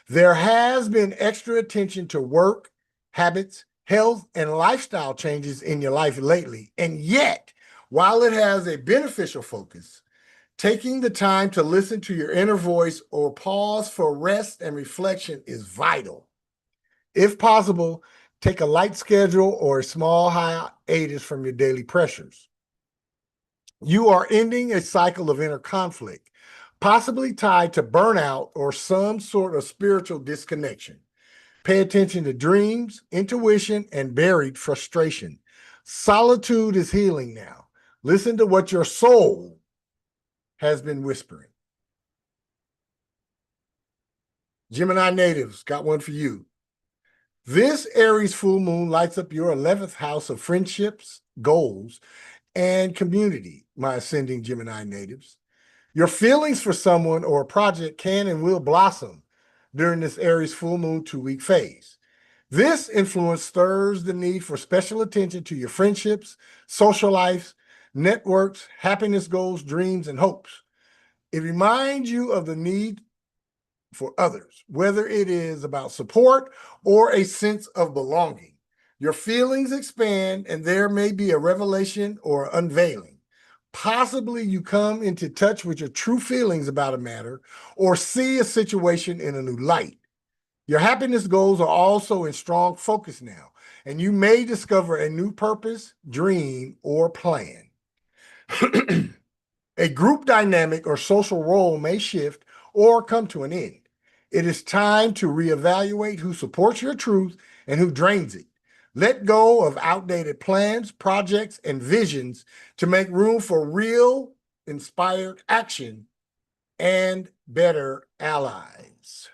There has been extra attention to work, habits, health, and lifestyle changes in your life lately. And yet, while it has a beneficial focus, taking the time to listen to your inner voice or pause for rest and reflection is vital. If possible, take a light schedule or a small hiatus from your daily pressures. You are ending a cycle of inner conflict, possibly tied to burnout or some sort of spiritual disconnection. Pay attention to dreams, intuition, and buried frustration. Solitude is healing now. Listen to what your soul has been whispering. Gemini natives, got one for you. This Aries full moon lights up your 11th house of friendships, goals, and community, my ascending Gemini natives. Your feelings for someone or a project can and will blossom during this Aries full moon 2-week phase. This influence stirs the need for special attention to your friendships, social lives, networks, happiness goals, dreams, and hopes. It reminds you of the need for others, whether it is about support or a sense of belonging. Your feelings expand, and there may be a revelation or unveiling. Possibly you come into touch with your true feelings about a matter or see a situation in a new light. Your happiness goals are also in strong focus now, and you may discover a new purpose, dream, or plan. A group dynamic or social role may shift or come to an end. It is time to reevaluate who supports your truth and who drains it. Let go of outdated plans, projects, and visions to make room for real, inspired action and better allies.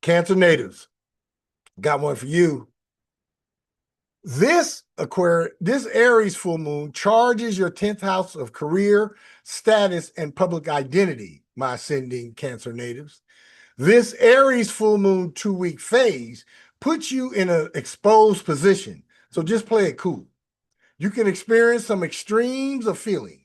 Cancer natives, got one for you. This Aries full moon charges your 10th house of career, status, and public identity, my ascending Cancer natives. This Aries full moon 2-week phase puts you in an exposed position. So just play it cool. You can experience some extremes of feeling,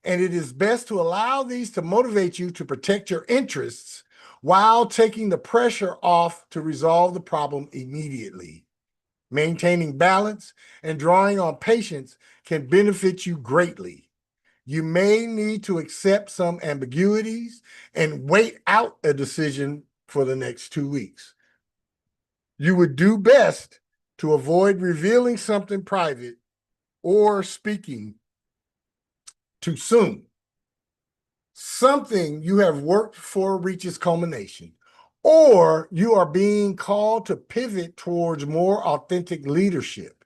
and it is best to allow these to motivate you to protect your interests while taking the pressure off to resolve the problem immediately. Maintaining balance and drawing on patience can benefit you greatly. You may need to accept some ambiguities and wait out a decision for the next 2 weeks. You would do best to avoid revealing something private or speaking too soon. Something you have worked for reaches culmination, or you are being called to pivot towards more authentic leadership.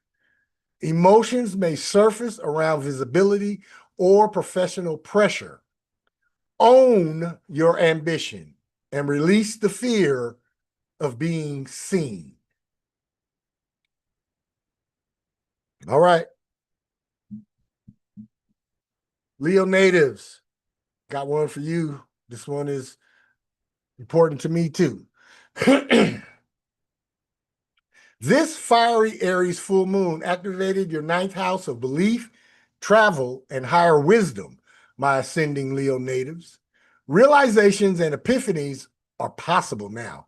Emotions may surface around visibility or professional pressure. Own your ambition and release the fear of being seen. All right. Leo natives, got one for you. This one is important to me too. This fiery Aries full moon activated your 9th house of belief, travel, and higher wisdom, my ascending Leo natives. Realizations and epiphanies are possible now.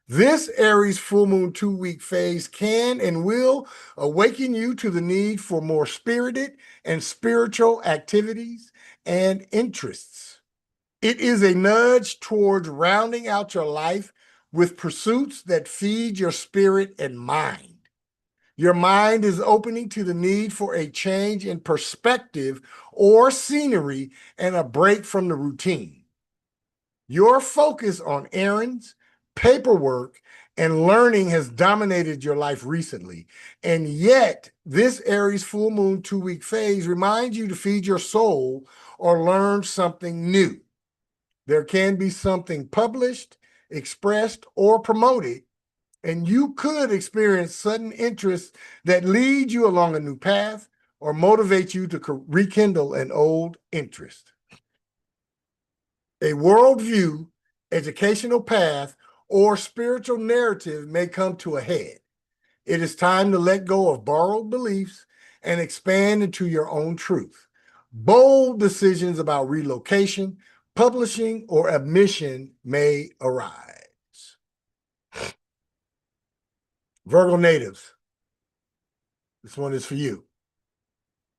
This Aries full moon 2-week phase can and will awaken you to the need for more spirited and spiritual activities and interests. It is a nudge towards rounding out your life with pursuits that feed your spirit and mind. Your mind is opening to the need for a change in perspective or scenery and a break from the routine. Your focus on errands, paperwork, and learning has dominated your life recently. And yet, this Aries full moon 2-week phase reminds you to feed your soul or learn something new. There can be something published, expressed, or promoted, and you could experience sudden interest that leads you along a new path or motivate you to rekindle an old interest. A worldview, educational path, or spiritual narrative may come to a head. It is time to let go of borrowed beliefs and expand into your own truth. Bold decisions about relocation, publishing, or admission may arise. Virgo natives, this one is for you.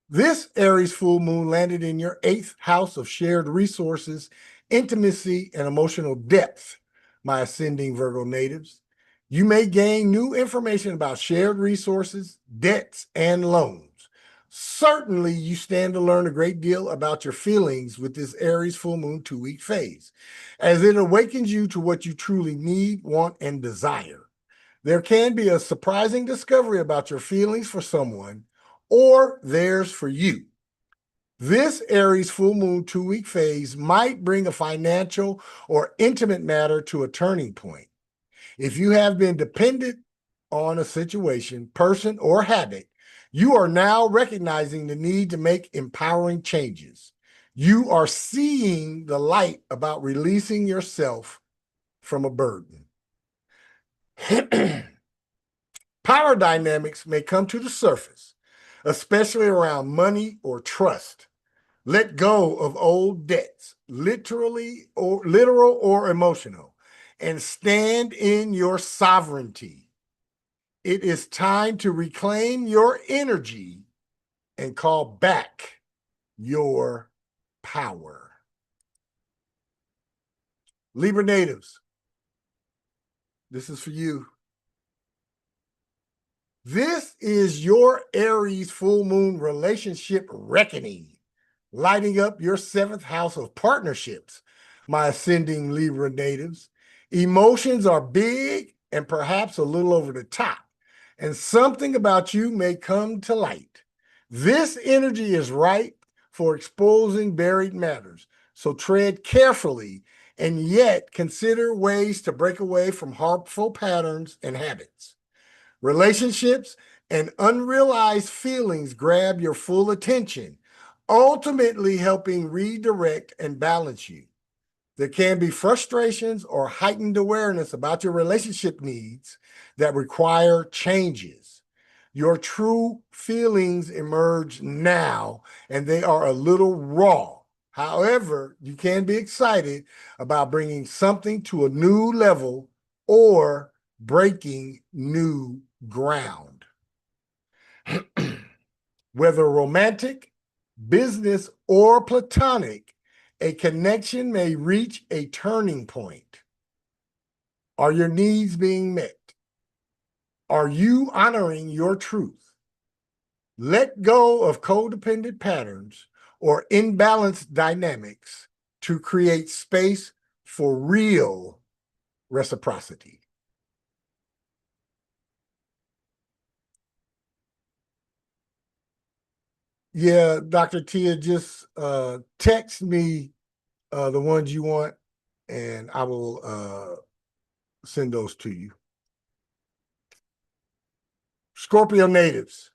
This Aries full moon landed in your 8th house of shared resources, intimacy, and emotional depth, my ascending Virgo natives. You may gain new information about shared resources, debts, and loans. Certainly, you stand to learn a great deal about your feelings with this Aries full moon 2-week phase, as it awakens you to what you truly need, want, and desire. There can be a surprising discovery about your feelings for someone or theirs for you. This Aries full moon 2-week phase might bring a financial or intimate matter to a turning point. If you have been dependent on a situation, person, or habit, you are now recognizing the need to make empowering changes. You are seeing the light about releasing yourself from a burden. Power dynamics may come to the surface, especially around money or trust. Let go of old debts, literal or emotional, and stand in your sovereignty. It is time to reclaim your energy and call back your power. Libra natives, this is for you. This is your Aries full moon relationship reckoning, lighting up your 7th house of partnerships, my ascending Libra natives. Emotions are big and perhaps a little over the top, and something about you may come to light. This energy is ripe for exposing buried matters, so tread carefully and yet consider ways to break away from harmful patterns and habits. Relationships and unrealized feelings grab your full attention, ultimately helping redirect and balance you. There can be frustrations or heightened awareness about your relationship needs that require changes. Your true feelings emerge now, and they are a little raw. However, you can be excited about bringing something to a new level or breaking new ground. Whether romantic, business, or platonic, a connection may reach a turning point. Are your needs being met? Are you honoring your truth? Let go of codependent patterns or imbalanced dynamics to create space for real reciprocity. Yeah, Dr. Tia, just text me the ones you want, and I will send those to you. Scorpio natives,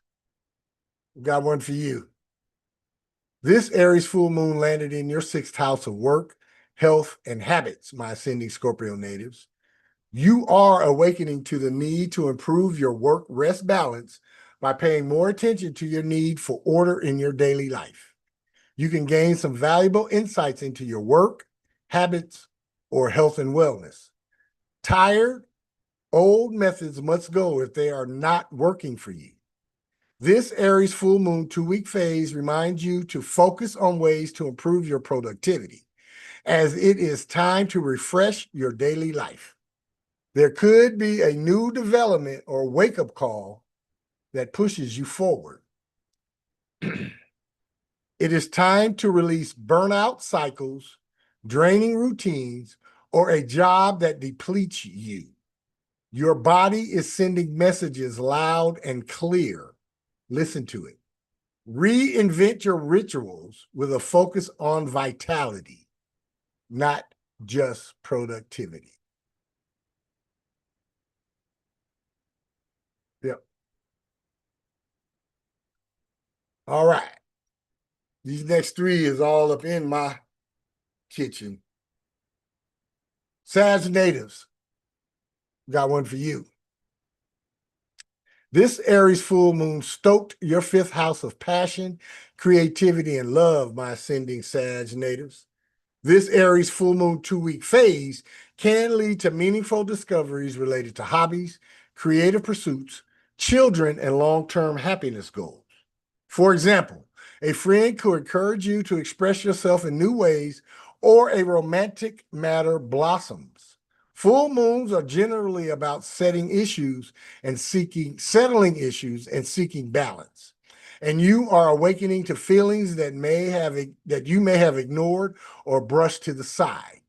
got one for you. This Aries full moon landed in your 6th house of work, health, and habits, my ascending Scorpio natives. You are awakening to the need to improve your work-rest balance by paying more attention to your need for order in your daily life. You can gain some valuable insights into your work, habits, or health and wellness. Tired, old methods must go if they are not working for you. This Aries full moon 2-week phase reminds you to focus on ways to improve your productivity, as it is time to refresh your daily life. There could be a new development or wake-up call that pushes you forward. It is time to release burnout cycles, draining routines, or a job that depletes you. Your body is sending messages loud and clear. Listen to it. Reinvent your rituals with a focus on vitality, not just productivity. Yep. All right. These next 3 is all up in my kitchen. Sag natives, got one for you. This Aries full moon stoked your 5th house of passion, creativity, and love, my ascending Sag natives. This Aries full moon 2-week phase can lead to meaningful discoveries related to hobbies, creative pursuits, children, and long-term happiness goals. For example, a friend could encourage you to express yourself in new ways, or a romantic matter blossoms. Full moons are generally about settling issues and seeking balance. And you are awakening to feelings that you may have ignored or brushed to the side.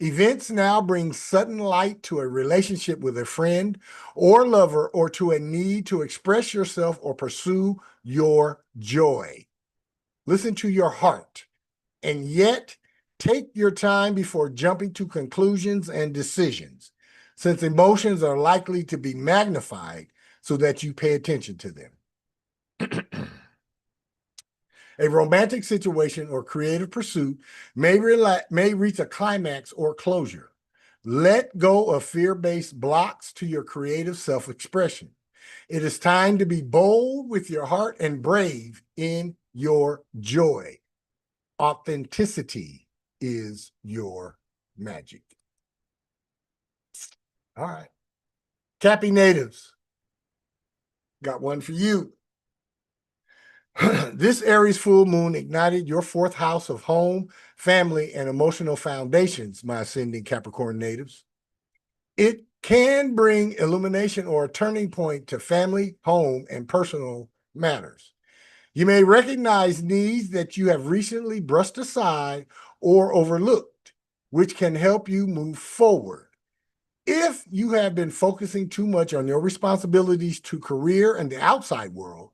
Events now bring sudden light to a relationship with a friend or lover, or to a need to express yourself or pursue your joy. Listen to your heart, and yet take your time before jumping to conclusions and decisions, since emotions are likely to be magnified so that you pay attention to them. A romantic situation or creative pursuit may reach a climax or closure. Let go of fear-based blocks to your creative self-expression. It is time to be bold with your heart and brave in your joy. Authenticity is your magic. All right. Cappy natives, got one for you. This Aries full moon ignited your 4th house of home, family, and emotional foundations, my ascending Capricorn natives. It can bring illumination or a turning point to family, home, and personal matters. You may recognize needs that you have recently brushed aside or overlooked, which can help you move forward. If you have been focusing too much on your responsibilities to career and the outside world,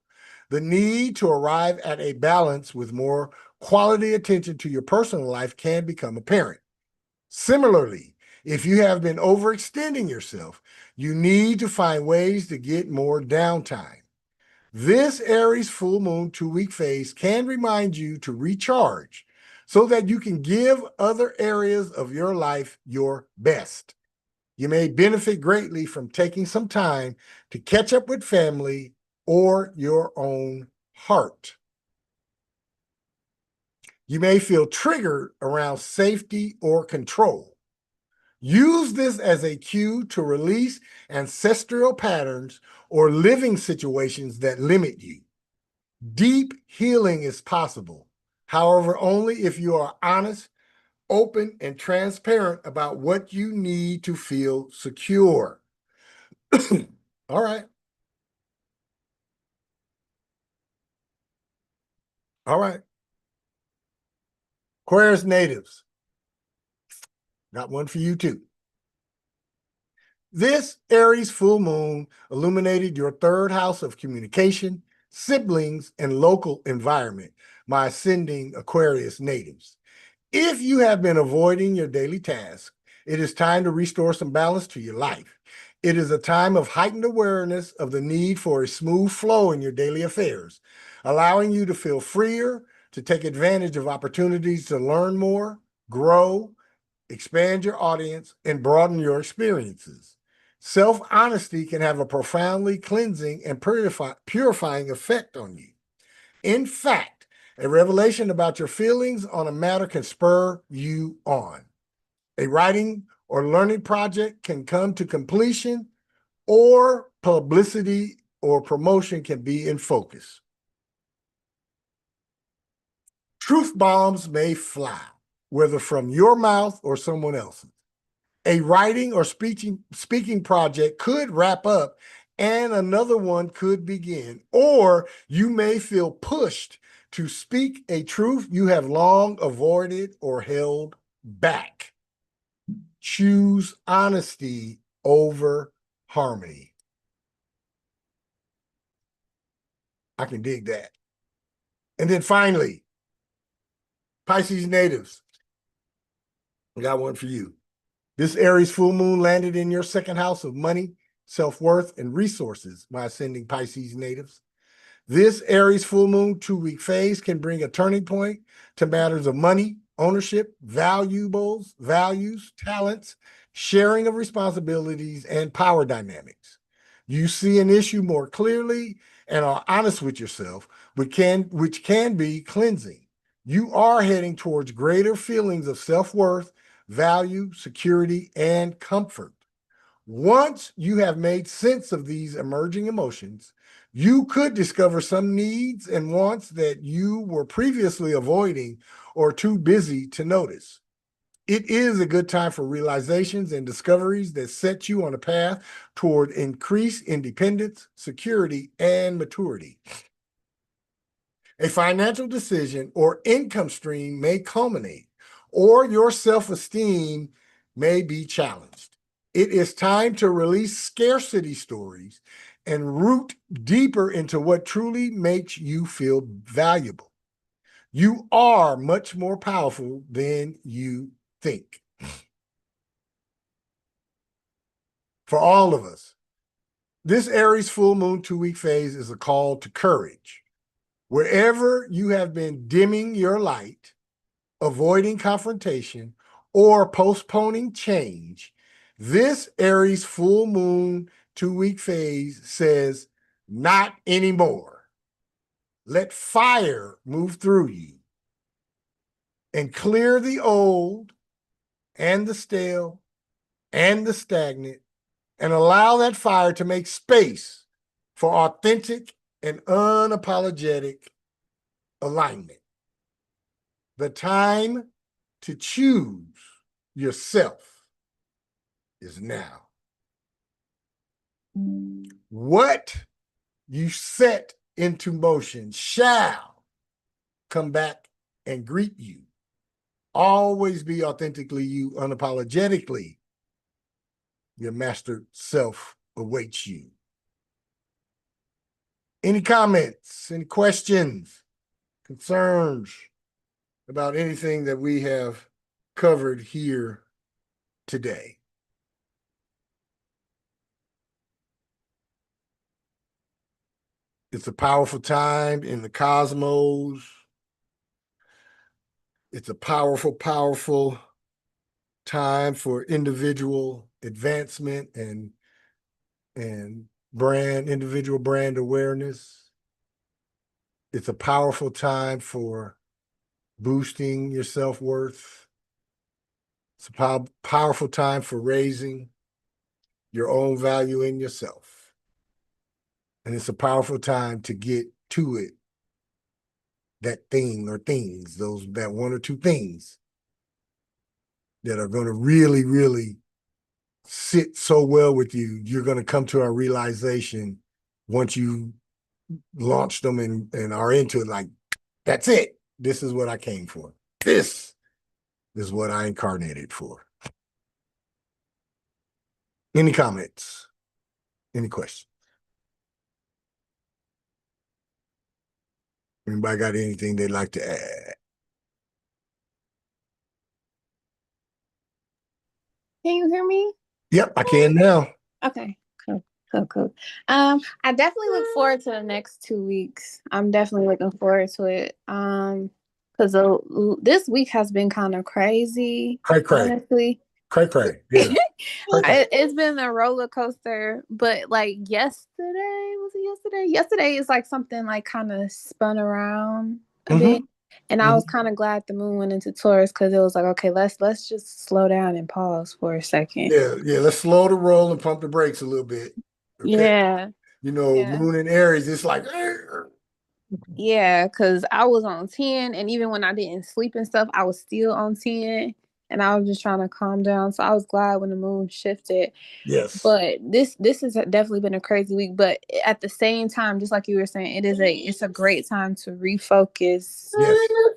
the need to arrive at a balance with more quality attention to your personal life can become apparent. Similarly, if you have been overextending yourself, you need to find ways to get more downtime. This Aries full moon 2-week phase can remind you to recharge so that you can give other areas of your life your best. You may benefit greatly from taking some time to catch up with family or your own heart. You may feel triggered around safety or control. Use this as a cue to release ancestral patterns or living situations that limit you. Deep healing is possible, however, only if you are honest, open, and transparent about what you need to feel secure. All right. All right. Aquarius natives, got one for you too. This Aries full moon illuminated your third house of communication, siblings, and local environment, my ascending Aquarius natives. If you have been avoiding your daily tasks, it is time to restore some balance to your life. It is a time of heightened awareness of the need for a smooth flow in your daily affairs, allowing you to feel freer to take advantage of opportunities to learn more, grow, expand your audience, and broaden your experiences. Self-honesty can have a profoundly cleansing and purifying effect on you. In fact, a revelation about your feelings on a matter can spur you on. A writing or learning project can come to completion, or publicity or promotion can be in focus. Truth bombs may fly, whether from your mouth or someone else's. A writing or speaking project could wrap up and another one could begin, or you may feel pushed to speak a truth you have long avoided or held back. Choose honesty over harmony. I can dig that. And then finally, Pisces natives, I got one for you. This Aries full moon landed in your second house of money, self-worth, and resources, my ascending Pisces natives. This Aries full moon 2-week phase can bring a turning point to matters of money, ownership, values, talents, sharing of responsibilities, and power dynamics. You see an issue more clearly and are honest with yourself, which can be cleansing. You are heading towards greater feelings of self-worth, value, security, and comfort. Once you have made sense of these emerging emotions, you could discover some needs and wants that you were previously avoiding or too busy to notice. It is a good time for realizations and discoveries that set you on a path toward increased independence, security, and maturity. A financial decision or income stream may culminate, or your self-esteem may be challenged. It is time to release scarcity stories and root deeper into what truly makes you feel valuable. You are much more powerful than you think. For all of us, this Aries full moon 2-week phase is a call to courage. Wherever you have been dimming your light, avoiding confrontation, or postponing change, this Aries full moon 2-week phase says, not anymore. Let fire move through you and clear the old and the stale and the stagnant, and allow that fire to make space for authentic and unapologetic alignment. The time to choose yourself is now. What you set into motion shall come back and greet you. Always be authentically you, unapologetically. Your master self awaits you. Any comments, any questions, concerns about anything that we have covered here today? It's a powerful time in the cosmos. It's a powerful, powerful time for individual advancement and individual brand awareness. It's a powerful time for boosting your self-worth. It's a powerful time for raising your own value in yourself. And it's a powerful time to get to it, that thing or things, that one or two things that are going to really, really sit so well with you. You're going to come to a realization once you launch them and are into it, like, that's it. This is what I came for. This is what I incarnated for. Any comments? Any questions? Anybody got anything they'd like to add? Can you hear me? Yep, I can now. Okay, cool. I definitely look forward to the next 2 weeks. I'm definitely looking forward to it. Because this week has been kind of crazy, Cray. honestly. Cray. Yeah. Cray. It's been a roller coaster, but like yesterday is like something like kind of spun around a bit. And I was kind of glad the moon went into Taurus because it was like, okay, let's just slow down and pause for a second. Yeah. Let's slow the roll and pump the brakes a little bit. Okay? Yeah. Moon and Aries, it's like, yeah, because I was on 10, and even when I didn't sleep and stuff, I was still on 10, and I was just trying to calm down. So I was glad when the moon shifted. Yes. But this has definitely been a crazy week. But at the same time, just like you were saying, it's a great time to refocus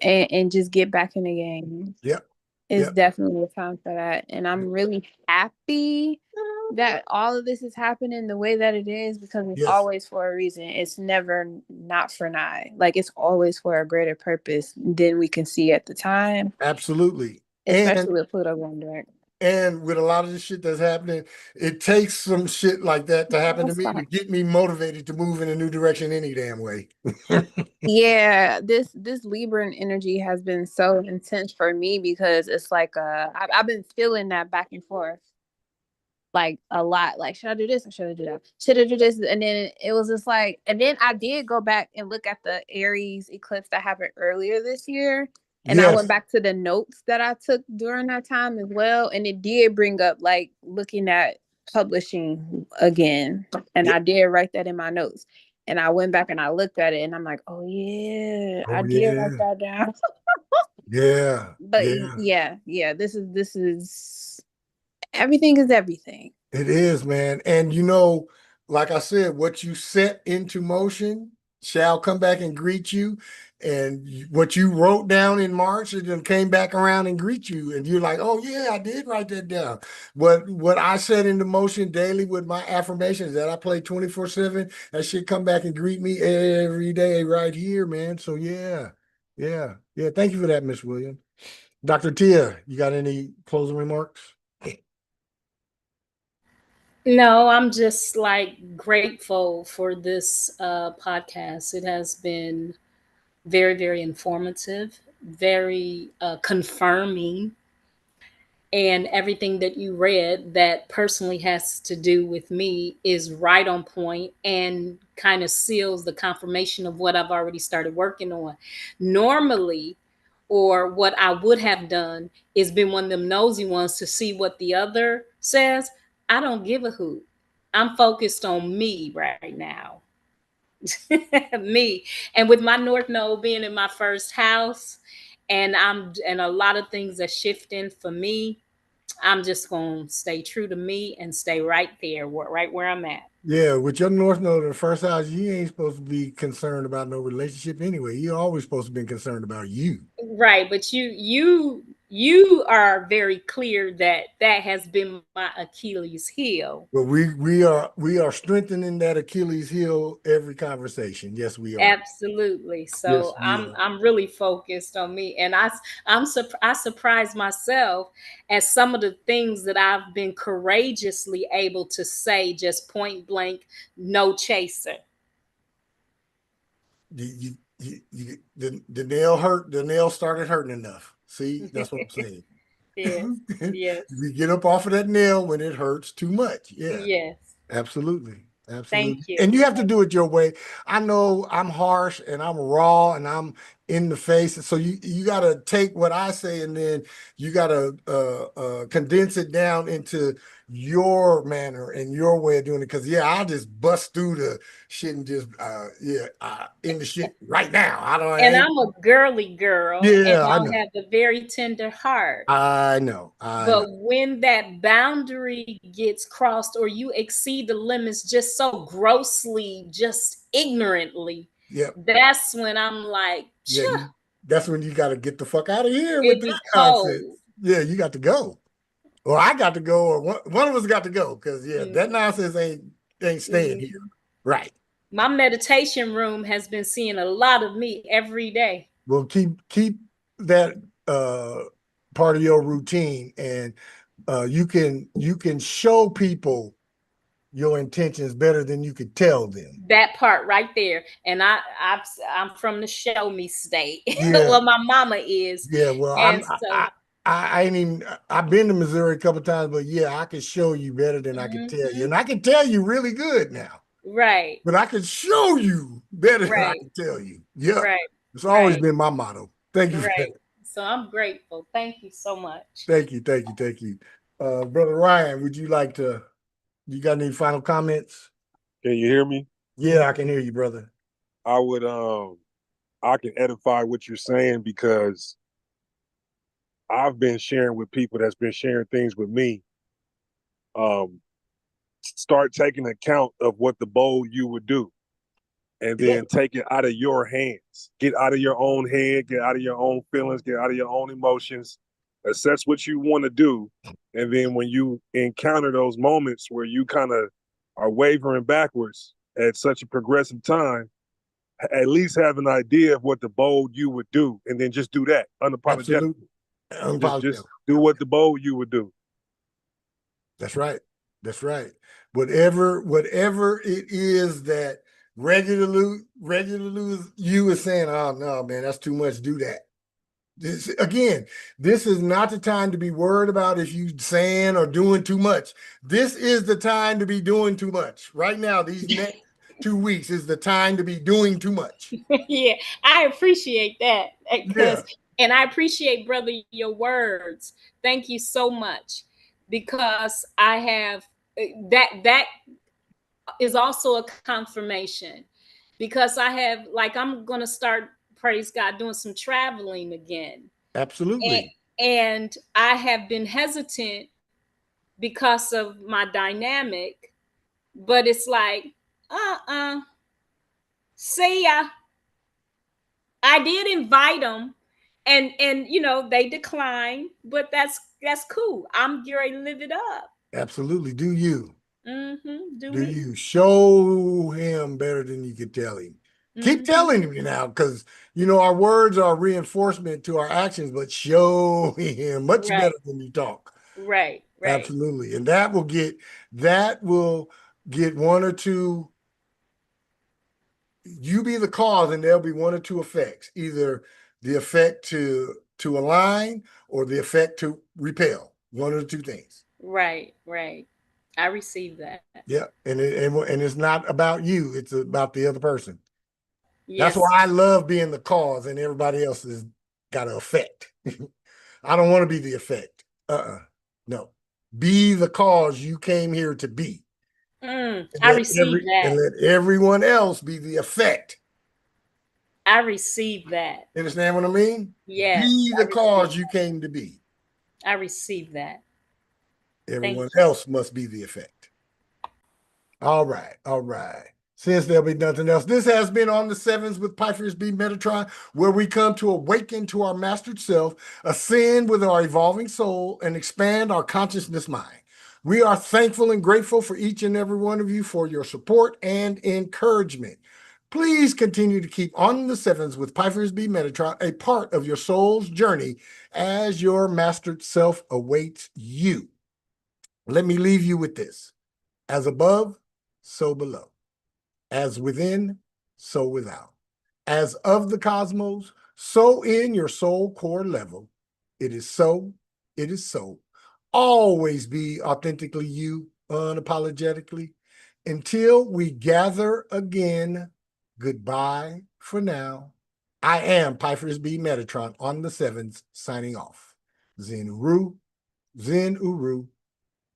and just get back in the game. Yep. It's definitely a time for that. And I'm really happy that all of this is happening the way that it is, because it's always for a reason. It's never not for naught. Like, it's always for a greater purpose than we can see at the time. Absolutely. Especially with Pluto going direct. And with a lot of the shit that's happening, it takes some shit like that to happen to me to get me motivated to move in a new direction any damn way. Yeah, this Libran energy has been so intense for me, because it's like I've been feeling that back and forth like a lot. Like, should I do this or should I do that? Should I do this? And then it was just like, and then I did go back and look at the Aries eclipse that happened earlier this year. And I went back to the notes that I took during that time as well. And it did bring up like looking at publishing again. And I did write that in my notes. And I went back and I looked at it and I'm like, oh yeah, I did write that down. But this is everything is everything. It is, man. And like I said, what you set into motion shall come back and greet you. And what you wrote down in March, it then came back around and greet you. And you're like, oh yeah, I did write that down. What I set into motion daily with my affirmations that I play 24/7, that shit come back and greet me every day right here, man. So yeah. Thank you for that, Miss Williams. Dr. Tia, you got any closing remarks? No, I'm just like grateful for this podcast. It has been very, very informative, very confirming. And everything that you read that personally has to do with me is right on point and kind of seals the confirmation of what I've already started working on. Normally, or what I would have done, is been one of them nosy ones to see what the other says. I don't give a hoot. I'm focused on me right now. Me. And with my North Node being in my first house, and a lot of things are shifting for me, I'm just going to stay true to me and stay right there, right where I'm at. Yeah, with your North Node in the first house, you ain't supposed to be concerned about no relationship anyway. You're always supposed to be concerned about you. Right, but you are very clear that has been my Achilles heel. But we are strengthening that Achilles heel every conversation. Yes, we are. Absolutely. So yes, I'm really focused on me, and I surprise myself at some of the things that I've been courageously able to say, just point blank, no chaser. the nail hurt. The nail started hurting enough. See, that's what I'm saying. Yes. Yes. You get up off of that nail when it hurts too much. Yeah. Yes. Absolutely. Thank you. And you have to do it your way. I know I'm harsh and I'm raw and I'm in the face. So you got to take what I say and then you got to condense it down into your manner and your way of doing it. Because, yeah, I'll just bust through the shit and just, in the shit right now. And I'm a girly girl. Yeah, and I I know. have a very tender heart. I know. But when that boundary gets crossed or you exceed the limits just so grossly, just ignorantly, that's when I'm like, that's when you got to get the fuck out of here with it be that cold. nonsense. Yeah, you got to go. Or I got to go, or one of us got to go, because that nonsense ain't staying here. Right. My meditation room has been seeing a lot of me every day. Well, keep that part of your routine, and you can show people your intentions better than you could tell them. That part right there. And I'm from the show me state. Well, my mama is. Yeah, well, I ain't even, I've been to Missouri a couple of times, but yeah, I can show you better than I can tell you. And I can tell you really good now. Right. But I can show you better than I can tell you. Yeah. Right. It's always been my motto. Thank you for that. So I'm grateful. Thank you so much. Thank you. Brother Ryan, you got any final comments? Can you hear me? Yeah, I can hear you, brother. I can edify what you're saying because I've been sharing with people that's been sharing things with me. Start taking account of what the bold you would do, and then take it out of your hands. Get out of your own head, get out of your own feelings, get out of your own emotions, assess what you want to do. And then when you encounter those moments where you kind of are wavering backwards at such a progressive time, at least have an idea of what the bold you would do, and then just do that unapologetically. Just do what the bold you would do. That's right. Whatever it is that regular you is saying, oh no, man, that's too much. Do that. This is not the time to be worried about if you saying or doing too much. This is the time to be doing too much. Right now, these next 2 weeks is the time to be doing too much. Yeah, I appreciate that. And I appreciate, brother, your words. Thank you so much, because I have that is also a confirmation, because I have, like, I'm going to start, praise God, doing some traveling again. Absolutely. And I have been hesitant because of my dynamic, but it's like, see ya. I did invite them, and they declined, but that's cool. I'm ready to live it up. Absolutely. Do you? Do you show him better than you could tell him? Keep telling him now, because our words are reinforcement to our actions, but show him much better than you talk. Right. Absolutely. And that will get one or two. You be the cause, and there'll be one or two effects, either the effect to align or the effect to repel. One of the two things. Right. I received that. Yeah, and it's not about you; it's about the other person. Yes. That's why I love being the cause, and everybody else has got an effect. I don't want to be the effect. No, be the cause you came here to be. I received that. And let everyone else be the effect. I received that. You understand what I mean? Yes. Be the cause you came to be. I received that. Everyone else must be the effect. All right. Since there'll be nothing else, this has been on the Sevens with Pythons B Metatron, where we come to awaken to our mastered self, ascend with our evolving soul, and expand our consciousness mind. We are thankful and grateful for each and every one of you for your support and encouragement. Please continue to keep on the Sevens with Pythons B Metatron, a part of your soul's journey as your mastered self awaits you. Let me leave you with this. As above, so below. As within, so without. as of the cosmos, so in your soul core level. It is so, it is so. Always be authentically you, unapologetically. Until we gather again, goodbye for now. I am Pifers B Metatron on the 7s, signing off. Zen Uru, Zen Uru,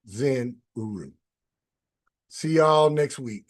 Zen Uru. See y'all next week.